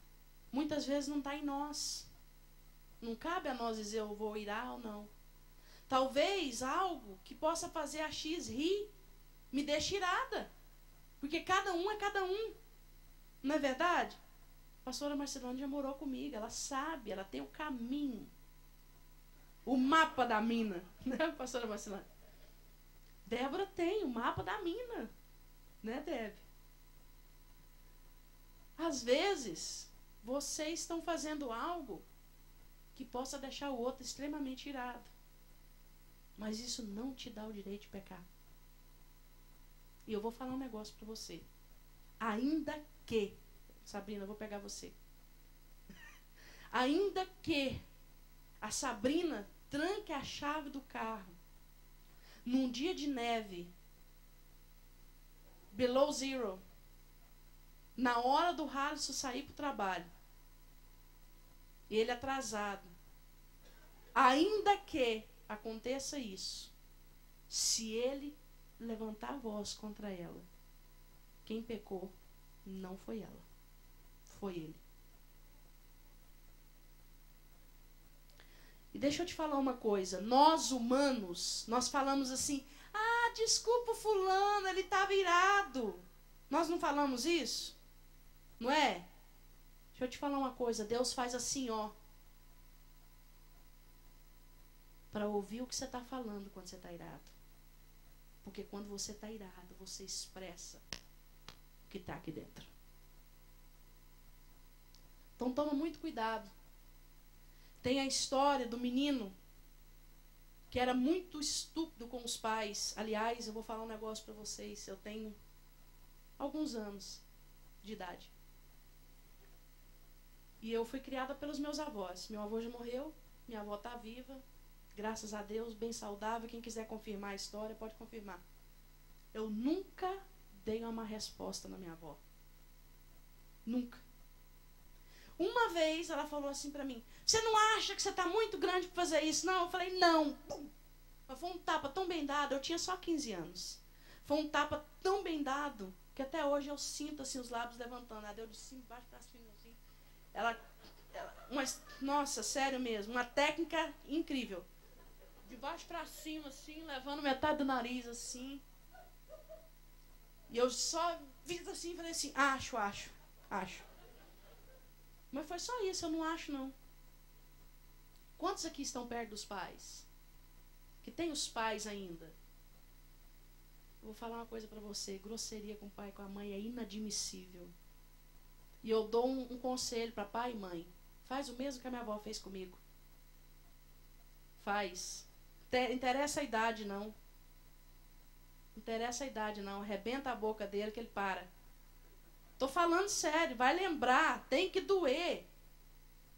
muitas vezes não está em nós. Não cabe a nós dizer eu vou irar ou não. Talvez algo que possa fazer a X rir me deixe irada. Porque cada um é cada um. Não é verdade? A pastora Marcelone já morou comigo. Ela sabe, ela tem o caminho. O mapa da mina. Né, pastora Marcelone? Débora tem o mapa da mina. Né, Débora? Às vezes, vocês estão fazendo algo que possa deixar o outro extremamente irado. Mas isso não te dá o direito de pecar. E eu vou falar um negócio para você. Ainda que, Sabrina, eu vou pegar você. Ainda que a Sabrina tranque a chave do carro num dia de neve, below zero, na hora do Halisson sair para o trabalho, e ele atrasado, ainda que aconteça isso, se ele levantar a voz contra ela, quem pecou não foi ela, foi ele. E deixa eu te falar uma coisa, nós humanos, nós falamos assim: ah, desculpa o fulano, ele estava irado. Nós não falamos isso? Não é? Deixa eu te falar uma coisa, Deus faz assim, ó, para ouvir o que você está falando quando você está irado. Porque quando você está irado, você expressa o que está aqui dentro. Então toma muito cuidado. Tem a história do menino que era muito estúpido com os pais. Aliás, eu vou falar um negócio para vocês. Eu tenho alguns anos de idade. E eu fui criada pelos meus avós. Meu avô já morreu, minha avó está viva. Graças a Deus, bem saudável. Quem quiser confirmar a história, pode confirmar. Eu nunca dei uma má resposta na minha avó. Nunca. Uma vez ela falou assim para mim: você não acha que você está muito grande para fazer isso? Não. Eu falei: não. Pum. Mas foi um tapa tão bem dado. Eu tinha só 15 anos. Foi um tapa tão bem dado que até hoje eu sinto assim os lábios levantando. Ela deu de cima, baixo para cima, assim. Nossa, sério mesmo. Uma técnica incrível. De baixo para cima, assim, levando metade do nariz, assim. E eu só fiz assim e falei assim: acho. Mas foi só isso, eu não acho, não. Quantos aqui estão perto dos pais? Que tem os pais ainda? Eu vou falar uma coisa para você: grosseria com o pai e com a mãe é inadmissível. E eu dou um conselho para pai e mãe: faz o mesmo que a minha avó fez comigo. Faz. Interessa a idade, não. Interessa a idade, não. Arrebenta a boca dele que ele para. Tô falando sério. Vai lembrar. Tem que doer.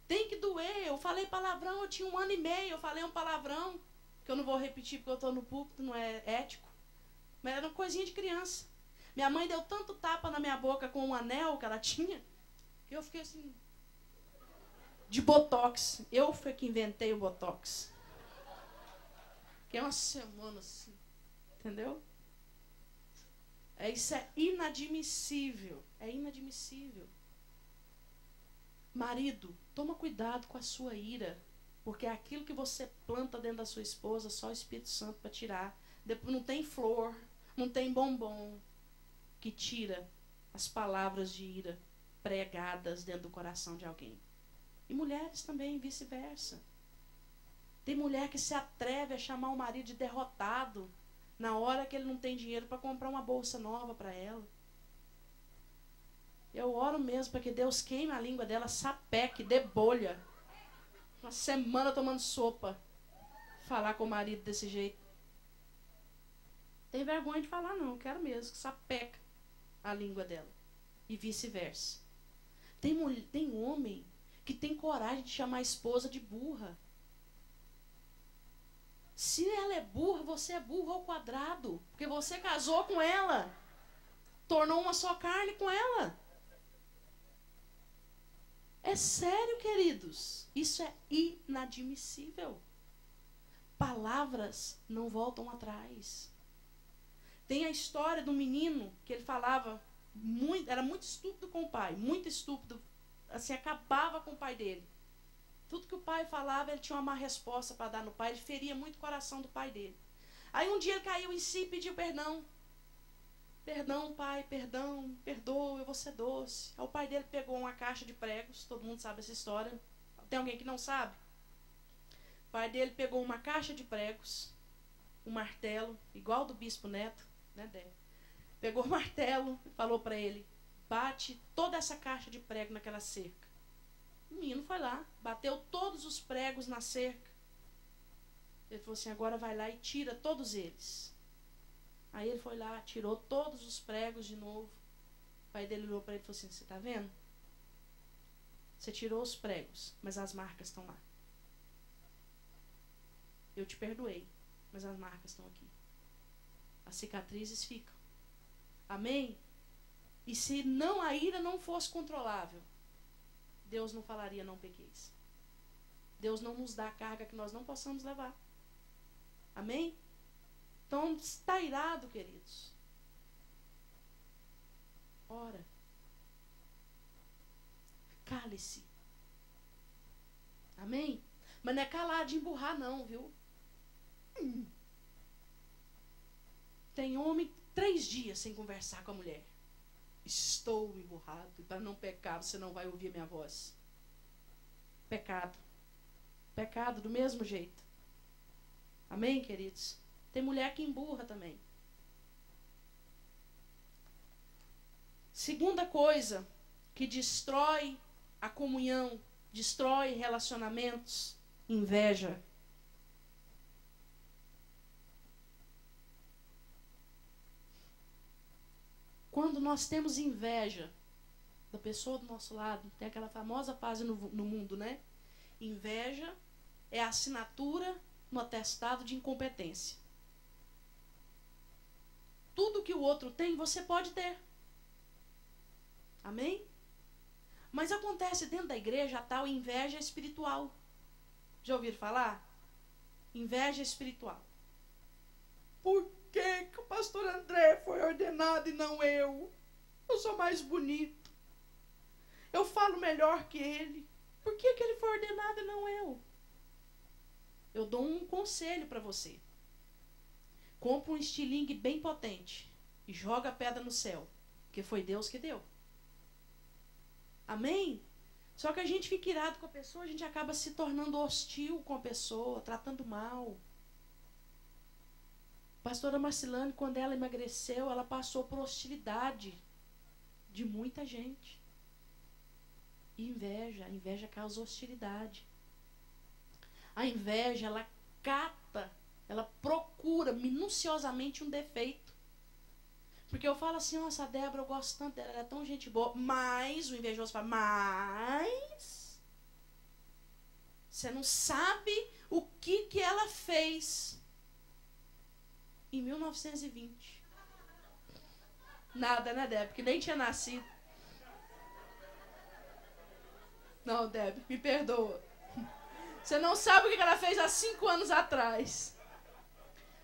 Tem que doer. Eu falei palavrão, eu tinha 1 ano e meio. Eu falei um palavrão. Que eu não vou repetir porque eu tô no púlpito, não é ético. Mas era uma coisinha de criança. Minha mãe deu tanto tapa na minha boca com um anel que ela tinha, que eu fiquei assim... De botox. Eu fui que inventei o botox. Que é uma semana assim. Entendeu? Isso é inadmissível. É inadmissível. Marido, toma cuidado com a sua ira. Porque aquilo que você planta dentro da sua esposa, só o Espírito Santo para tirar. Depois não tem flor, não tem bombom que tira as palavras de ira pregadas dentro do coração de alguém. E mulheres também, vice-versa. Tem mulher que se atreve a chamar o marido de derrotado na hora que ele não tem dinheiro para comprar uma bolsa nova para ela. Eu oro mesmo para que Deus queime a língua dela, sapeque, dê bolha. Uma semana tomando sopa. Falar com o marido desse jeito. Tem vergonha de falar não, quero mesmo, que sapeca a língua dela. E vice-versa. Tem homem que tem coragem de chamar a esposa de burra. Se ela é burra, você é burro ao quadrado. Porque você casou com ela. Tornou uma só carne com ela. É sério, queridos. Isso é inadmissível. Palavras não voltam atrás. Tem a história do menino que ele falava era muito estúpido com o pai. Muito estúpido. Assim, acabava com o pai dele. Tudo que o pai falava, ele tinha uma má resposta para dar no pai. Ele feria muito o coração do pai dele. Aí um dia ele caiu em si e pediu perdão. Perdão, pai, perdão, perdoa, eu vou ser doce. Aí o pai dele pegou uma caixa de pregos. Todo mundo sabe essa história. Tem alguém que não sabe? O pai dele pegou uma caixa de pregos, um martelo, igual do bispo Neto, né, Dé? Pegou o martelo e falou para ele: bate toda essa caixa de prego naquela cerca. O menino foi lá, bateu todos os pregos na cerca. Ele falou assim: agora vai lá e tira todos eles. Aí ele foi lá, tirou todos os pregos de novo. O pai dele olhou para ele e falou assim: você está vendo? Você tirou os pregos, mas as marcas estão lá. Eu te perdoei, mas as marcas estão aqui. As cicatrizes ficam. Amém? E se não a ira não fosse controlável, Deus não falaria não pequeis. Deus não nos dá a carga que nós não possamos levar. Amém? Então, está irado, queridos. Ora. Cale-se. Amém? Mas não é calar de emburrar não, viu? Tem homem 3 dias sem conversar com a mulher. Estou emburrado. E para não pecar, você não vai ouvir minha voz. Pecado. Pecado do mesmo jeito. Amém, queridos? Tem mulher que emburra também. Segunda coisa que destrói a comunhão, destrói relacionamentos, inveja. Quando nós temos inveja da pessoa do nosso lado, tem aquela famosa frase no mundo, né? Inveja é a assinatura no atestado de incompetência. Tudo que o outro tem, você pode ter. Amém? Mas acontece dentro da igreja a tal inveja espiritual. Já ouviram falar? Inveja espiritual. Por que o pastor André foi ordenado e não eu? Eu sou mais bonito. Eu falo melhor que ele. Por que ele foi ordenado e não eu? Eu dou um conselho para você. Compra um estilingue bem potente e joga a pedra no céu, porque foi Deus que deu. Amém? Só que a gente fica irado com a pessoa, a gente acaba se tornando hostil com a pessoa, tratando mal. A pastora Marcilane, quando ela emagreceu, ela passou por hostilidade de muita gente. E inveja, a inveja causa hostilidade. A inveja, ela cata, ela procura minuciosamente um defeito. Porque eu falo assim, nossa, a Débora, eu gosto tanto dela, ela é tão gente boa. Mas o invejoso fala, mas você não sabe o que ela fez em 1920. Nada, né, Débora? Porque nem tinha nascido. Não, Débora, me perdoa. Você não sabe o que ela fez há 5 anos atrás.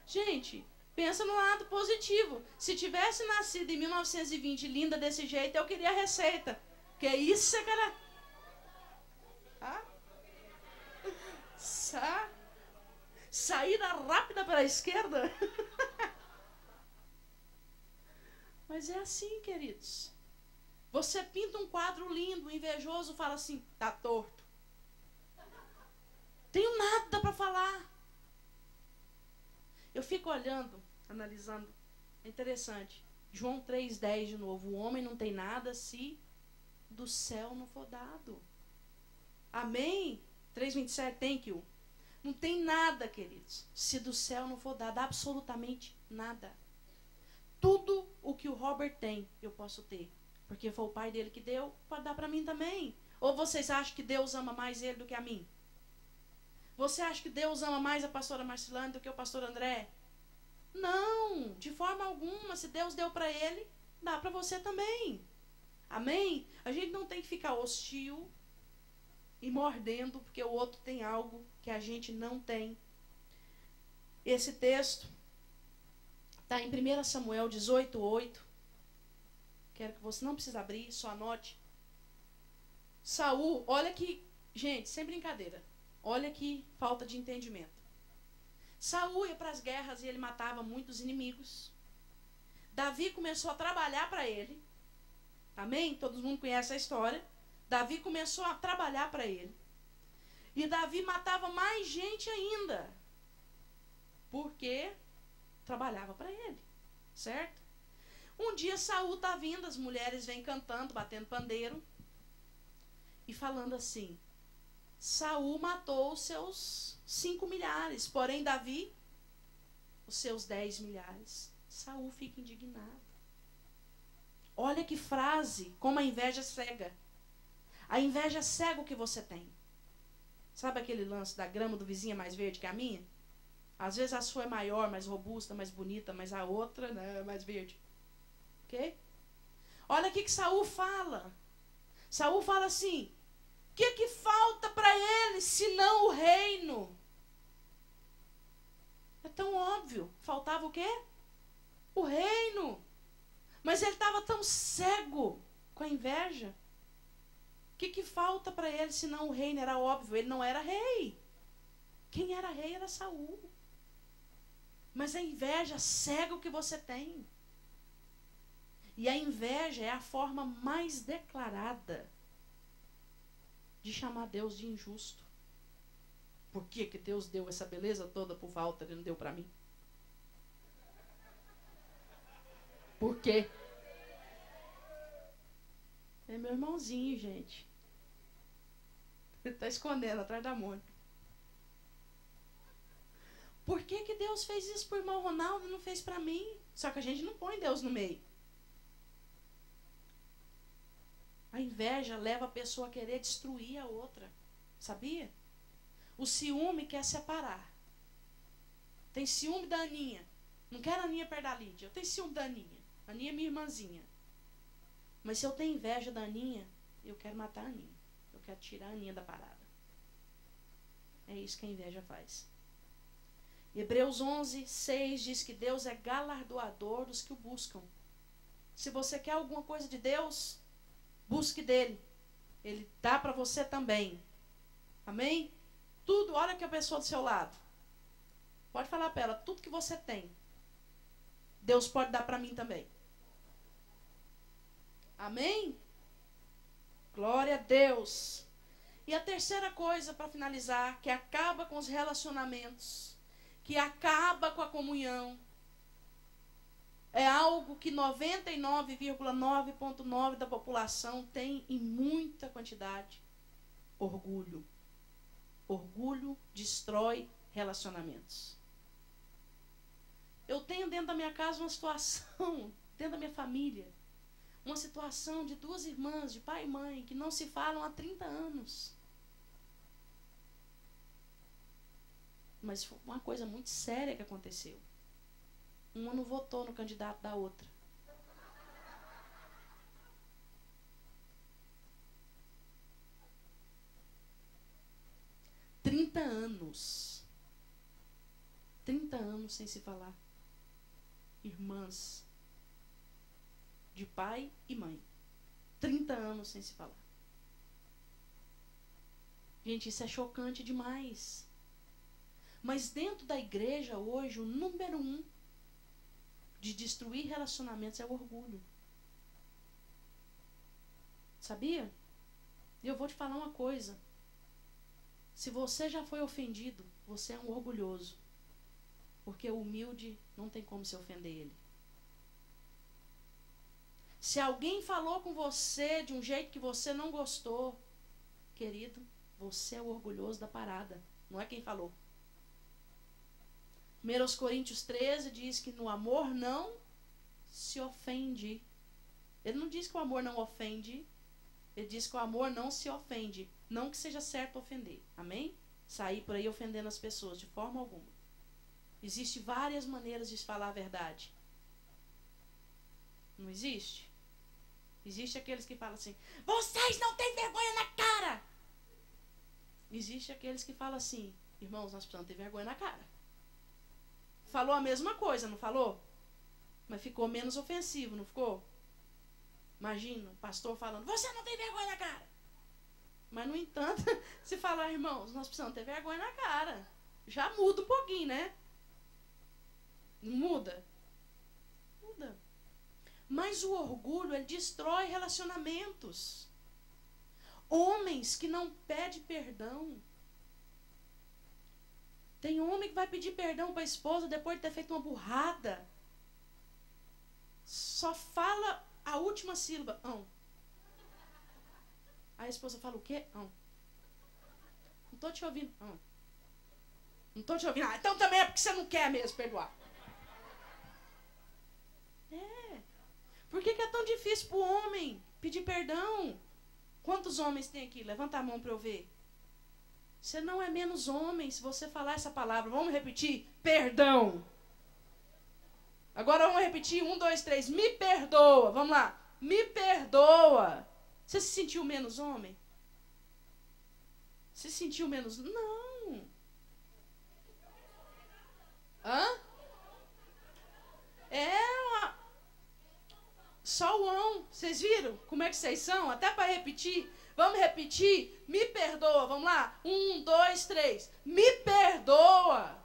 Gente, pensa no lado positivo. Se tivesse nascido em 1920 linda desse jeito, eu queria a receita. Que isso é cara... Ah? Saída rápida para a esquerda? Mas é assim, queridos. Você pinta um quadro lindo, o invejoso fala assim, tá torto. Tenho nada para falar. Eu fico olhando, analisando. É interessante. João 3,10 de novo. O homem não tem nada se do céu não for dado. Amém? 3,27, thank you. Não tem nada, queridos, se do céu não for dado. Absolutamente nada. Tudo o que o Robert tem, eu posso ter. Porque foi o pai dele que deu, pode dar para mim também. Ou vocês acham que Deus ama mais ele do que a mim? Você acha que Deus ama mais a pastora Marcelane do que o pastor André? Não, de forma alguma. Se Deus deu para ele, dá para você também. Amém? A gente não tem que ficar hostil e mordendo porque o outro tem algo que a gente não tem. Esse texto está em 1 Samuel 18:8. Quero que você não precise abrir, só anote. Saul, olha que, gente, sem brincadeira. Olha que falta de entendimento. Saul ia para as guerras e ele matava muitos inimigos. Davi começou a trabalhar para ele. Amém? Todo mundo conhece a história. Davi começou a trabalhar para ele. E Davi matava mais gente ainda. Porque trabalhava para ele. Certo? Um dia Saul está vindo, as mulheres vêm cantando, batendo pandeiro. E falando assim, Saul matou os seus 5 milhares, porém Davi, os seus 10 milhares. Saul fica indignado. Olha que frase, como a inveja cega. A inveja cega o que você tem. Sabe aquele lance da grama do vizinho é mais verde que a minha? Às vezes a sua é maior, mais robusta, mais bonita, mas a outra, né, é mais verde. Ok? Olha o que Saul fala. Saul fala assim, o que falta para ele, senão o reino? É tão óbvio. Faltava o quê? O reino. Mas ele estava tão cego com a inveja. O que falta para ele, senão o reino? Era óbvio, ele não era rei. Quem era rei era Saul. Mas a inveja cega o que você tem. E a inveja é a forma mais declarada de chamar Deus de injusto. Por que Deus deu essa beleza toda por falta e não deu para mim? Por quê? É meu irmãozinho, gente. Ele está escondendo atrás da Mônica. Por que Deus fez isso para o irmão Ronaldo e não fez para mim? Só que a gente não põe Deus no meio. A inveja leva a pessoa a querer destruir a outra. Sabia? O ciúme quer separar. Tem ciúme da Aninha. Não quero a Aninha perto da Lídia. Eu tenho ciúme da Aninha. A Aninha é minha irmãzinha. Mas se eu tenho inveja da Aninha, eu quero matar a Aninha. Eu quero tirar a Aninha da parada. É isso que a inveja faz. Hebreus 11:6 diz que Deus é galardoador dos que o buscam. Se você quer alguma coisa de Deus, busque dele. Ele dá para você também. Amém? Tudo, olha que a pessoa do seu lado. Pode falar para ela, tudo que você tem, Deus pode dar para mim também. Amém? Glória a Deus. E a terceira coisa, para finalizar, que acaba com os relacionamentos, que acaba com a comunhão, é algo que 99,9,9 da população tem em muita quantidade. Orgulho. Orgulho destrói relacionamentos. Eu tenho dentro da minha casa uma situação, dentro da minha família, uma situação de duas irmãs, de pai e mãe, que não se falam há 30 anos. Mas foi uma coisa muito séria que aconteceu. Uma não votou no candidato da outra. Trinta anos. 30 anos sem se falar. Irmãs de pai e mãe. 30 anos sem se falar. Gente, isso é chocante demais. Mas dentro da igreja hoje, o número 1 de destruir relacionamentos é o orgulho. Sabia? E eu vou te falar uma coisa. Se você já foi ofendido, você é um orgulhoso. Porque o humilde não tem como se ofender ele. Se alguém falou com você de um jeito que você não gostou, querido, você é o orgulhoso da parada. Não é quem falou. 1 Coríntios 13 diz que no amor não se ofende. Ele não diz que o amor não ofende. Ele diz que o amor não se ofende. Não que seja certo ofender. Amém? Sair por aí ofendendo as pessoas de forma alguma. Existem várias maneiras de falar a verdade. Não existe? Existe aqueles que falam assim: vocês não têm vergonha na cara. Existe aqueles que falam assim: irmãos, nós precisamos ter vergonha na cara. Falou a mesma coisa, não falou? Mas ficou menos ofensivo, não ficou? Imagina o pastor falando: você não tem vergonha na cara. Mas, no entanto, se falar, irmãos, nós precisamos ter vergonha na cara, já muda um pouquinho, né? Não muda? Muda. Mas o orgulho, ele destrói relacionamentos. Homens que não pedem perdão. Tem homem que vai pedir perdão para a esposa depois de ter feito uma burrada. Só fala a última sílaba, ão. Aí a esposa fala o quê? Ão. Não tô te ouvindo, ão. Não tô te ouvindo. Ah, então também é porque você não quer mesmo perdoar. É. Por que é tão difícil para o homem pedir perdão? Quantos homens tem aqui? Levanta a mão para eu ver. Você não é menos homem se você falar essa palavra. Vamos repetir? Perdão. Agora vamos repetir. 1, 2, 3. Me perdoa. Vamos lá. Me perdoa. Você se sentiu menos homem? Se sentiu menos... Não. Hã? É uma... Só o ão. Vocês viram como é que vocês são? Até para repetir. Vamos repetir? Me perdoa. Vamos lá? 1, 2, 3. Me perdoa.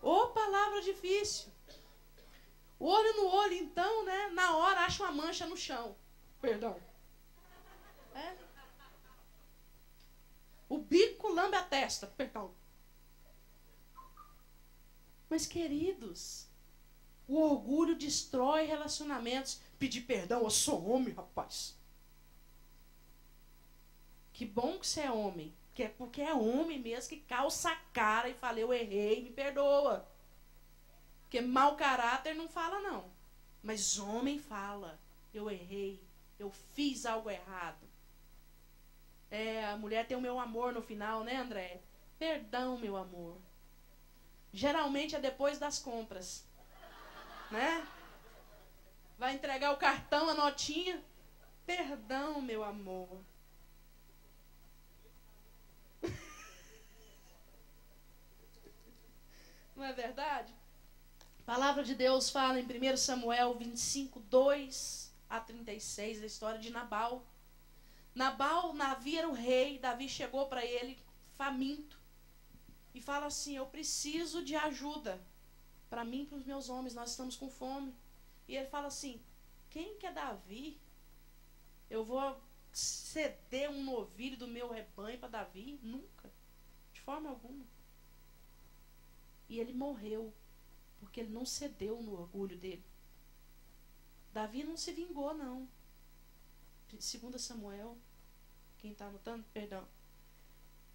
Ô, palavra difícil. Olho no olho, então, né? Na hora acha uma mancha no chão. Perdão. É. O bico lambe a testa. Perdão. Mas, queridos, o orgulho destrói relacionamentos. Pedir perdão, eu sou homem, rapaz. Que bom que você é homem. Porque é homem mesmo que calça a cara e fala: eu errei, me perdoa. Porque mau caráter não fala, não. Mas homem fala: eu errei, eu fiz algo errado. É, a mulher tem o meu amor no final, né, André? Perdão, meu amor. Geralmente é depois das compras, né? Vai entregar o cartão, a notinha. Perdão, meu amor. Não é verdade? A palavra de Deus fala em 1 Samuel 25, 2 a 36, a história de Nabal. Nabal, Davi era o rei. Davi chegou para ele faminto e fala assim: eu preciso de ajuda para mim e para os meus homens, nós estamos com fome. E ele fala assim: quem que é Davi? Eu vou ceder um novilho do meu rebanho para Davi? Nunca, de forma alguma. E ele morreu porque ele não cedeu no orgulho dele. Davi não se vingou, não. 2 Samuel, quem está anotando? Perdão.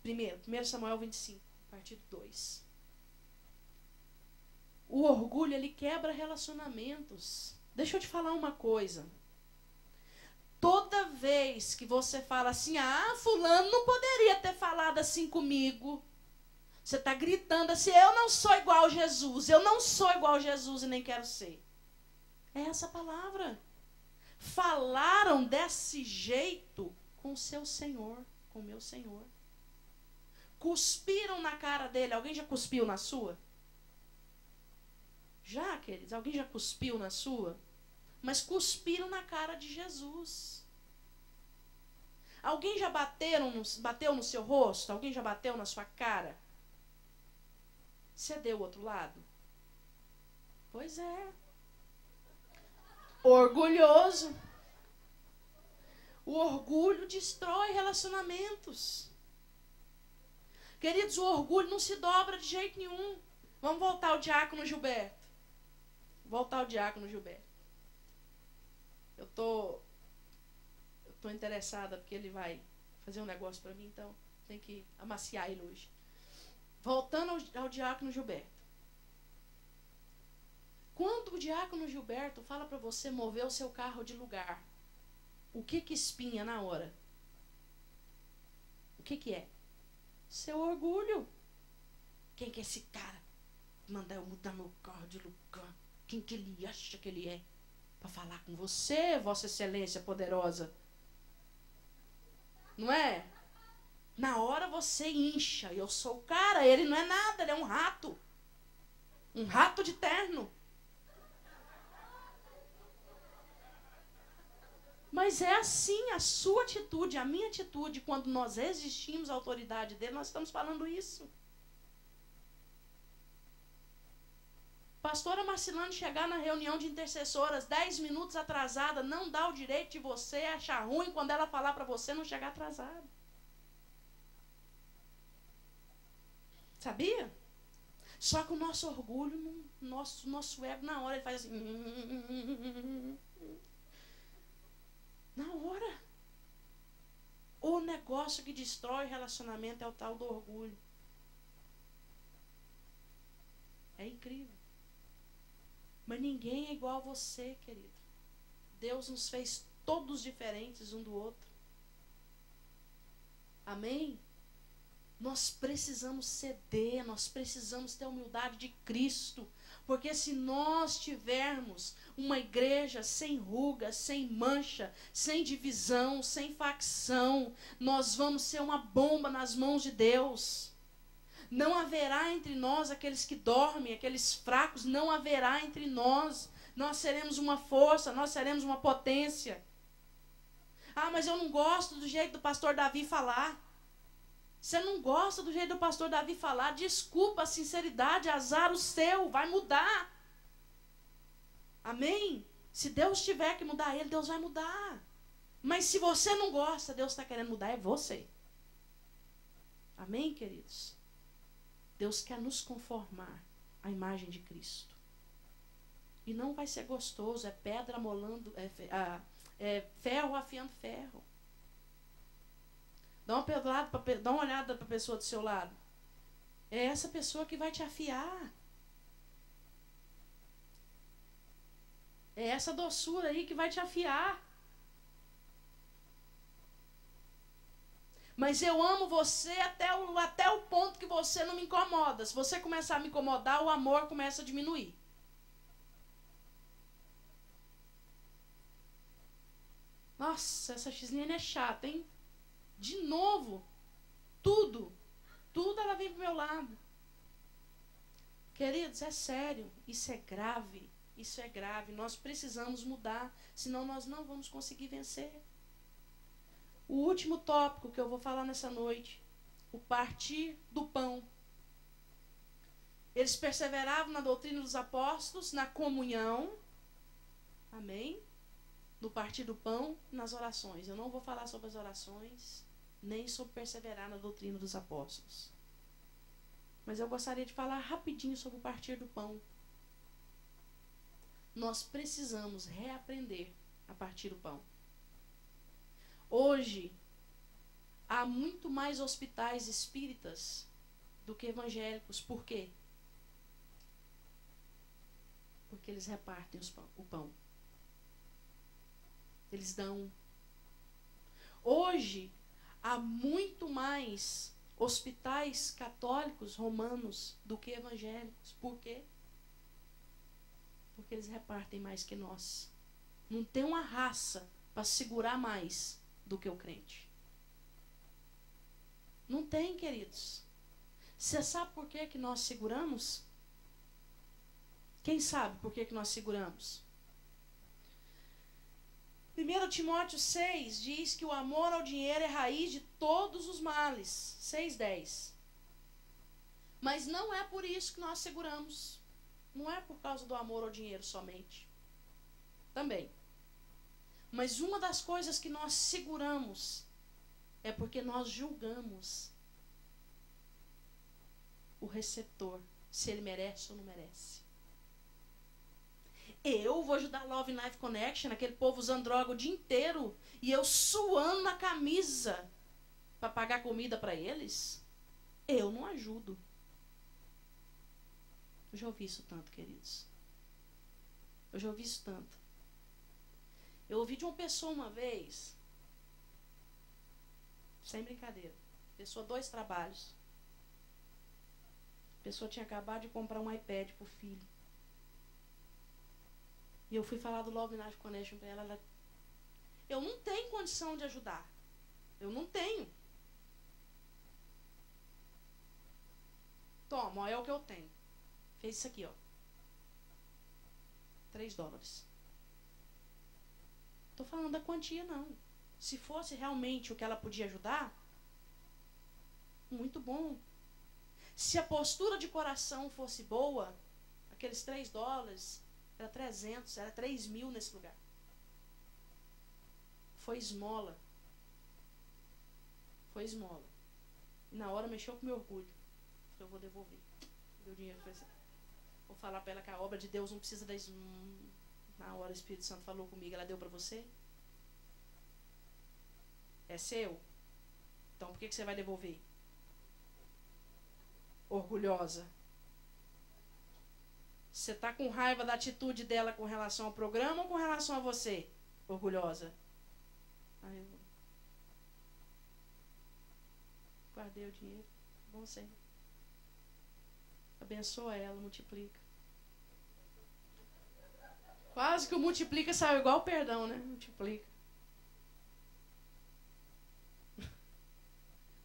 1 Samuel 25, a partir do 2. O orgulho, ele quebra relacionamentos. Deixa eu te falar uma coisa. Toda vez que você fala assim, fulano não poderia ter falado assim comigo. Você está gritando assim, eu não sou igual a Jesus. Eu não sou igual a Jesus e nem quero ser. É essa palavra. Falaram desse jeito com o seu Senhor, com o meu Senhor. Cuspiram na cara dele. Alguém já cuspiu na sua? Já, queridos? Alguém já cuspiu na sua? Mas cuspiram na cara de Jesus. Alguém já bateu no seu rosto? Alguém já bateu na sua cara? Você deu o outro lado? Pois é. Orgulhoso. O orgulho destrói relacionamentos. Queridos, o orgulho não se dobra de jeito nenhum. Vamos voltar ao diácono Gilberto. Eu tô interessada porque ele vai fazer um negócio para mim, então tem que amaciar ele hoje. Voltando ao diácono Gilberto. Quando o diácono Gilberto fala para você mover o seu carro de lugar, o que espinha na hora? O que é? Seu orgulho. Quem que é esse cara? Mandar eu mudar meu carro de lugar. Quem que ele acha que ele é? Para falar com você, Vossa Excelência poderosa. Não é? Na hora você incha. Eu sou o cara, ele não é nada, ele é um rato. Um rato de terno. Mas é assim, a sua atitude, a minha atitude, quando nós resistimos à autoridade dele, nós estamos falando isso. Pastora Marcilane chegar na reunião de intercessoras 10 minutos atrasada não dá o direito de você achar ruim quando ela falar para você não chegar atrasada. Sabia? Só que o nosso orgulho, nosso ego, na hora, ele faz assim. Na hora. O negócio que destrói relacionamento é o tal do orgulho. É incrível. Mas ninguém é igual a você, querido. Deus nos fez todos diferentes um do outro. Amém? Nós precisamos ceder, nós precisamos ter a humildade de Cristo. Porque se nós tivermos uma igreja sem ruga, sem mancha, sem divisão, sem facção, nós vamos ser uma bomba nas mãos de Deus. Não haverá entre nós aqueles que dormem, aqueles fracos, não haverá entre nós. Nós seremos uma força, nós seremos uma potência. Mas eu não gosto do jeito do pastor Davi falar. Você não gosta do jeito do pastor Davi falar? Desculpa a sinceridade, azar o seu, vai mudar. Amém? Se Deus tiver que mudar ele, Deus vai mudar. Mas se você não gosta, Deus está querendo mudar, é você. Amém, queridos? Deus quer nos conformar à imagem de Cristo. E não vai ser gostoso, é pedra molando, é ferro afiando ferro. Dá uma olhada para a pessoa do seu lado. É essa pessoa que vai te afiar. É essa doçura aí que vai te afiar. Mas eu amo você até o ponto que você não me incomoda. Se você começar a me incomodar, o amor começa a diminuir. Nossa, essa X-Nene é chata, hein? De novo, tudo ela vem pro meu lado. Queridos, é sério, isso é grave, nós precisamos mudar, senão nós não vamos conseguir vencer. O último tópico que eu vou falar nessa noite, o partir do pão. Eles perseveravam na doutrina dos apóstolos, na comunhão, amém? No partir do pão e nas orações. Eu não vou falar sobre as orações, nem sobre perseverar na doutrina dos apóstolos. Mas eu gostaria de falar rapidinho sobre o partir do pão. Nós precisamos reaprender a partir do pão. Hoje, há muito mais hospitais espíritas do que evangélicos. Por quê? Porque eles repartem o pão. Eles dão. Hoje, há muito mais hospitais católicos romanos do que evangélicos. Por quê? Porque eles repartem mais que nós. Não tem uma raça para segurar mais do que o crente. Não tem, queridos. Você sabe por que nós seguramos? Quem sabe por que nós seguramos? 1 Timóteo 6 diz que o amor ao dinheiro é raiz de todos os males. 6:10. Mas não é por isso que nós seguramos. Não é por causa do amor ao dinheiro somente. Também. Mas uma das coisas que nós seguramos é porque nós julgamos o receptor, se ele merece ou não merece. Eu vou ajudar Love and Life Connection, aquele povo usando droga o dia inteiro, e eu suando na camisa para pagar comida para eles? Eu não ajudo. Eu já ouvi isso tanto, queridos. Eu já ouvi isso tanto. Eu ouvi de uma pessoa uma vez, sem brincadeira, pessoa 2 trabalhos. A pessoa tinha acabado de comprar um iPad pro filho. E eu fui falar do Love and Life Connection para ela. Eu não tenho condição de ajudar. Eu não tenho. Toma, ó, é o que eu tenho. Fez isso aqui, ó. $3. Tô falando da quantia, não. Se fosse realmente o que ela podia ajudar, muito bom. Se a postura de coração fosse boa, aqueles $3, era 300, era 3.000 nesse lugar. Foi esmola. Foi esmola. E na hora mexeu com meu orgulho. Eu vou devolver. Deu dinheiro pra você. Vou falar pra ela que a obra de Deus não precisa da Na hora o Espírito Santo falou comigo, ela deu pra você? É seu? Então por que você vai devolver? Orgulhosa. Você está com raiva da atitude dela com relação ao programa ou com relação a você? Orgulhosa. Aí eu guardei o dinheiro. Bom, Senhor. Abençoa ela, multiplica. Quase que o multiplica saiu igual o perdão, né? Multiplica.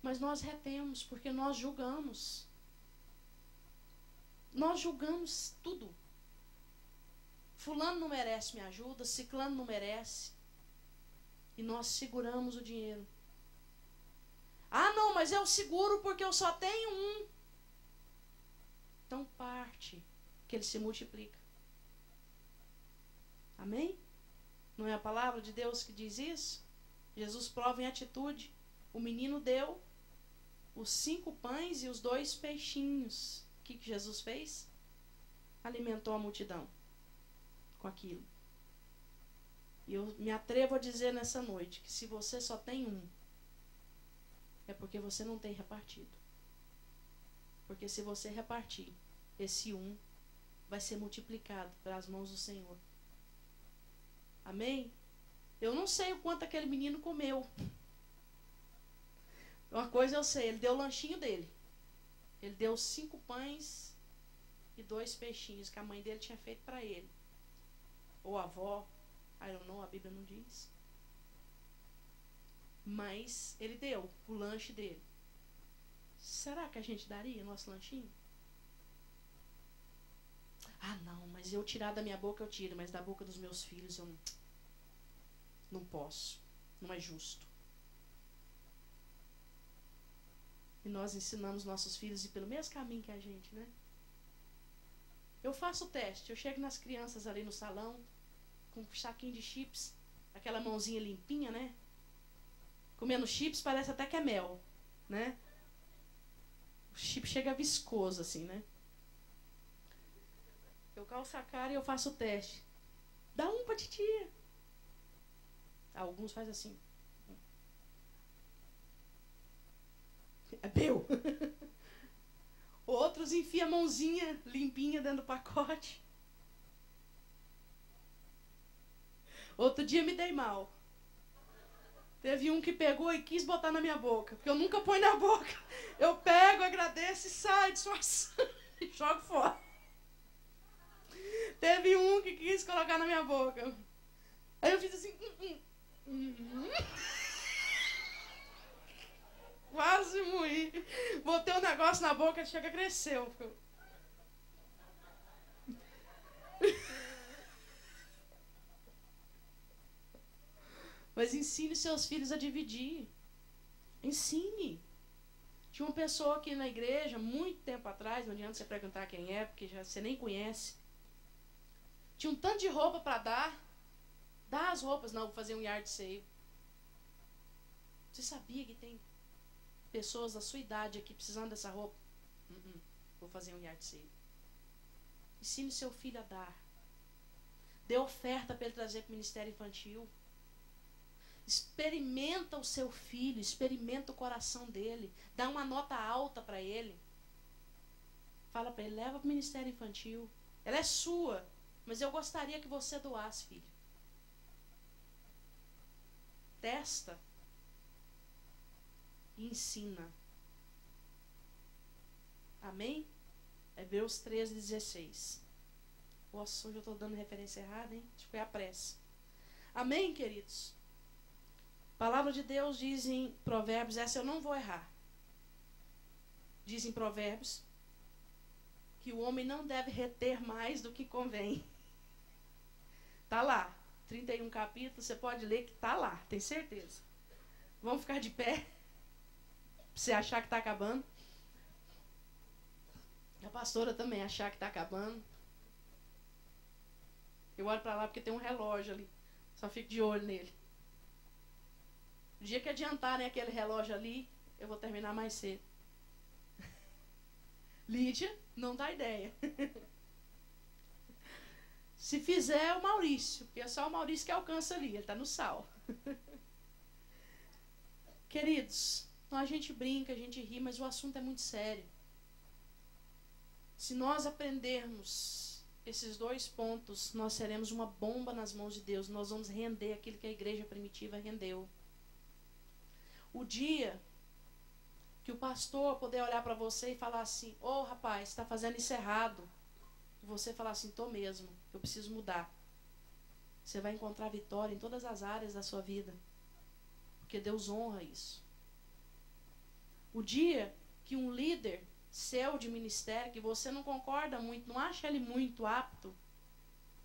Mas nós retemos, porque nós julgamos. Nós julgamos tudo. Fulano não merece minha ajuda, ciclano não merece. E nós seguramos o dinheiro. Ah, não, mas eu seguro porque eu só tenho um. Então parte, que ele se multiplica. Amém? Não é a palavra de Deus que diz isso? Jesus prova em atitude. O menino deu os 5 pães e os 2 peixinhos. O que Jesus fez? Alimentou a multidão com aquilo. E eu me atrevo a dizer nessa noite que se você só tem um, é porque você não tem repartido. Porque se você repartir, esse um vai ser multiplicado pelas mãos do Senhor. Amém? Eu não sei o quanto aquele menino comeu. Uma coisa eu sei, ele deu o lanchinho dele. Ele deu 5 pães e 2 peixinhos que a mãe dele tinha feito para ele. Ou a avó, I don't know, a Bíblia não diz. Mas ele deu o lanche dele. Será que a gente daria nosso lanchinho? Ah, não, mas eu tirar da minha boca eu tiro, mas da boca dos meus filhos eu não posso. Não é justo. E nós ensinamos nossos filhos a ir pelo mesmo caminho que a gente, né? Eu faço o teste. Eu chego nas crianças ali no salão, com um saquinho de chips, aquela mãozinha limpinha, né? Comendo chips parece até que é mel, né? O chip chega viscoso assim, né? Eu calço a cara e eu faço o teste. Dá um pra titia. Alguns fazem assim. É meu. Outros enfiam a mãozinha limpinha dentro do pacote. Outro dia me dei mal. Teve um que pegou e quis botar na minha boca. Porque eu nunca ponho na boca. Eu pego, agradeço e saio disfarçando. E jogo fora. Teve um que quis colocar na minha boca. Aí eu fiz assim. Quase morri. Botei um negócio na boca, chega, cresceu. Mas ensine seus filhos a dividir. Ensine. Tinha uma pessoa aqui na igreja, muito tempo atrás, não adianta você perguntar quem é, porque já você nem conhece. Tinha um tanto de roupa para dar. Dá as roupas, não, vou fazer um yard sale. Você sabia que tem pessoas da sua idade aqui precisando dessa roupa? Vou fazer um yard sale. Ensine seu filho a dar. Dê oferta para ele trazer para o ministério infantil. Experimenta o seu filho, experimenta o coração dele, dá uma nota alta para ele. Fala para ele, leva para o ministério infantil. Ela é sua, mas eu gostaria que você doasse, filho. Testa e ensina. Amém? Hebreus 13:16. Nossa, hoje eu estou dando referência errada, hein? Acho que foi a pressa. Amém, queridos? A palavra de Deus diz em Provérbios, essa eu não vou errar. Diz em Provérbios que o homem não deve reter mais do que convém. Está lá, 31 capítulos, você pode ler que está lá, tem certeza. Vamos ficar de pé, para você achar que está acabando. A pastora também achar que está acabando. Eu olho para lá porque tem um relógio ali, só fico de olho nele. O dia que adiantarem aquele relógio ali, eu vou terminar mais cedo. Lídia, não dá ideia. Se fizer, é o Maurício, porque é só o Maurício que alcança ali, ele está no sal. Queridos, a gente brinca, a gente ri, mas o assunto é muito sério. Se nós aprendermos esses 2 pontos, nós seremos uma bomba nas mãos de Deus. Nós vamos render aquilo que a igreja primitiva rendeu. O dia que o pastor puder olhar para você e falar assim, rapaz, você está fazendo isso errado. E você falar assim, tô mesmo, eu preciso mudar. Você vai encontrar vitória em todas as áreas da sua vida. Porque Deus honra isso. O dia que um líder seu de ministério, que você não concorda muito, não acha ele muito apto,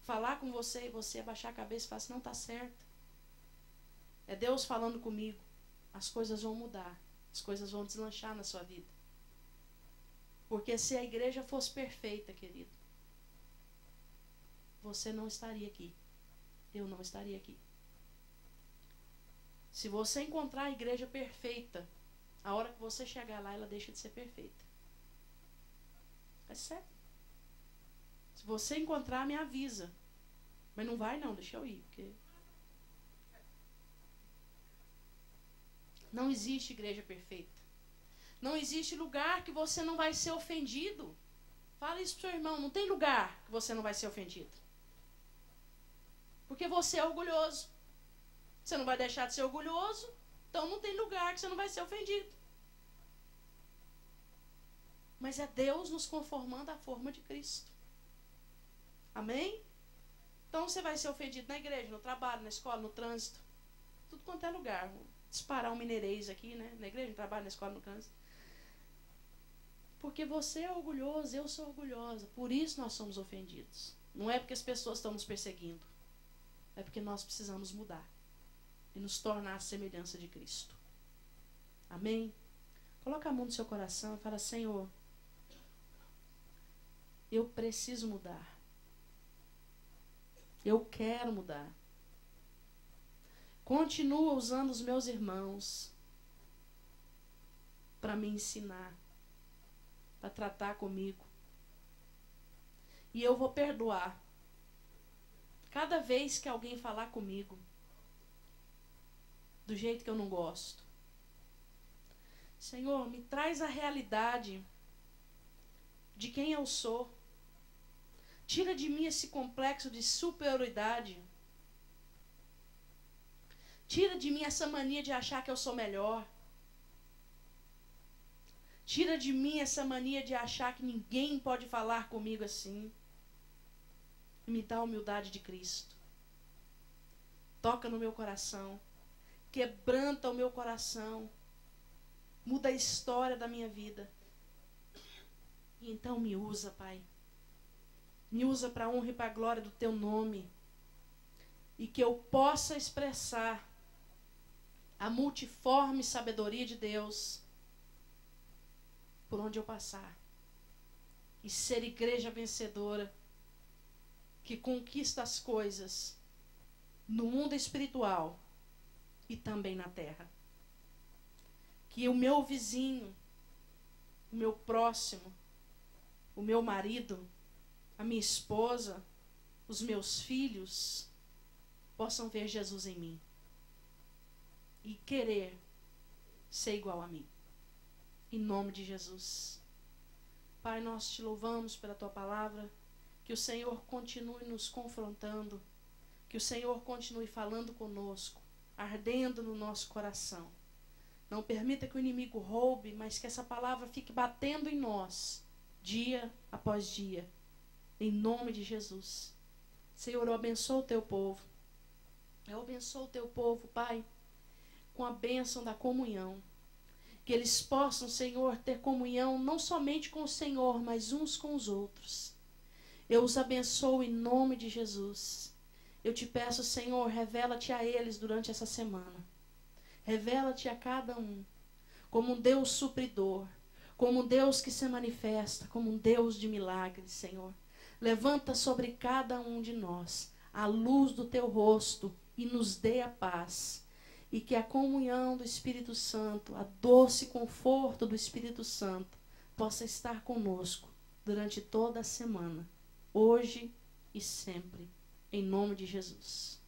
falar com você e você abaixar a cabeça e falar assim, não, tá certo. É Deus falando comigo. As coisas vão mudar. As coisas vão deslanchar na sua vida. Porque se a igreja fosse perfeita, querido, você não estaria aqui. Eu não estaria aqui. Se você encontrar a igreja perfeita, a hora que você chegar lá, ela deixa de ser perfeita. É sério. Se você encontrar, me avisa. Mas não vai não, deixa eu ir, porque não existe igreja perfeita. Não existe lugar que você não vai ser ofendido. Fala isso pro seu irmão, não tem lugar que você não vai ser ofendido. Porque você é orgulhoso. Você não vai deixar de ser orgulhoso, então não tem lugar que você não vai ser ofendido. Mas é Deus nos conformando à forma de Cristo. Amém? Então você vai ser ofendido na igreja, no trabalho, na escola, no trânsito. Tudo quanto é lugar. Vou disparar um mineirês aqui, né? Na igreja, no trabalho, na escola, no trânsito. Porque você é orgulhoso, eu sou orgulhosa. Por isso nós somos ofendidos. Não é porque as pessoas estão nos perseguindo. É porque nós precisamos mudar. E nos tornar a semelhança de Cristo. Amém? Coloca a mão no seu coração e fala, Senhor, eu preciso mudar. Eu quero mudar. Continua usando os meus irmãos para me ensinar, para tratar comigo. E eu vou perdoar. Cada vez que alguém falar comigo do jeito que eu não gosto. Senhor, me traz a realidade de quem eu sou. Tira de mim esse complexo de superioridade. Tira de mim essa mania de achar que eu sou melhor. Tira de mim essa mania de achar que ninguém pode falar comigo assim. E me dá a humildade de Cristo. Toca no meu coração. Quebranta o meu coração. Muda a história da minha vida. E então me usa, Pai. Me usa para a honra e para a glória do Teu nome. E que eu possa expressar a multiforme sabedoria de Deus por onde eu passar. E ser igreja vencedora que conquista as coisas no mundo espiritual e também na terra. Que o meu vizinho, o meu próximo, o meu marido, a minha esposa, os meus filhos possam ver Jesus em mim e querer ser igual a mim. Em nome de Jesus. Pai, nós te louvamos pela tua palavra. Que o Senhor continue nos confrontando. Que o Senhor continue falando conosco, ardendo no nosso coração. Não permita que o inimigo roube, mas que essa palavra fique batendo em nós, dia após dia. Em nome de Jesus. Senhor, eu abençoo o teu povo. Eu abençoo o teu povo, Pai, com a bênção da comunhão. Que eles possam, Senhor, ter comunhão não somente com o Senhor, mas uns com os outros. Eu os abençoo em nome de Jesus. Eu te peço, Senhor, revela-te a eles durante essa semana. Revela-te a cada um como um Deus supridor, como um Deus que se manifesta, como um Deus de milagres, Senhor. Levanta sobre cada um de nós a luz do teu rosto e nos dê a paz. E que a comunhão do Espírito Santo, a doce conforto do Espírito Santo, possa estar conosco durante toda a semana, hoje e sempre, em nome de Jesus.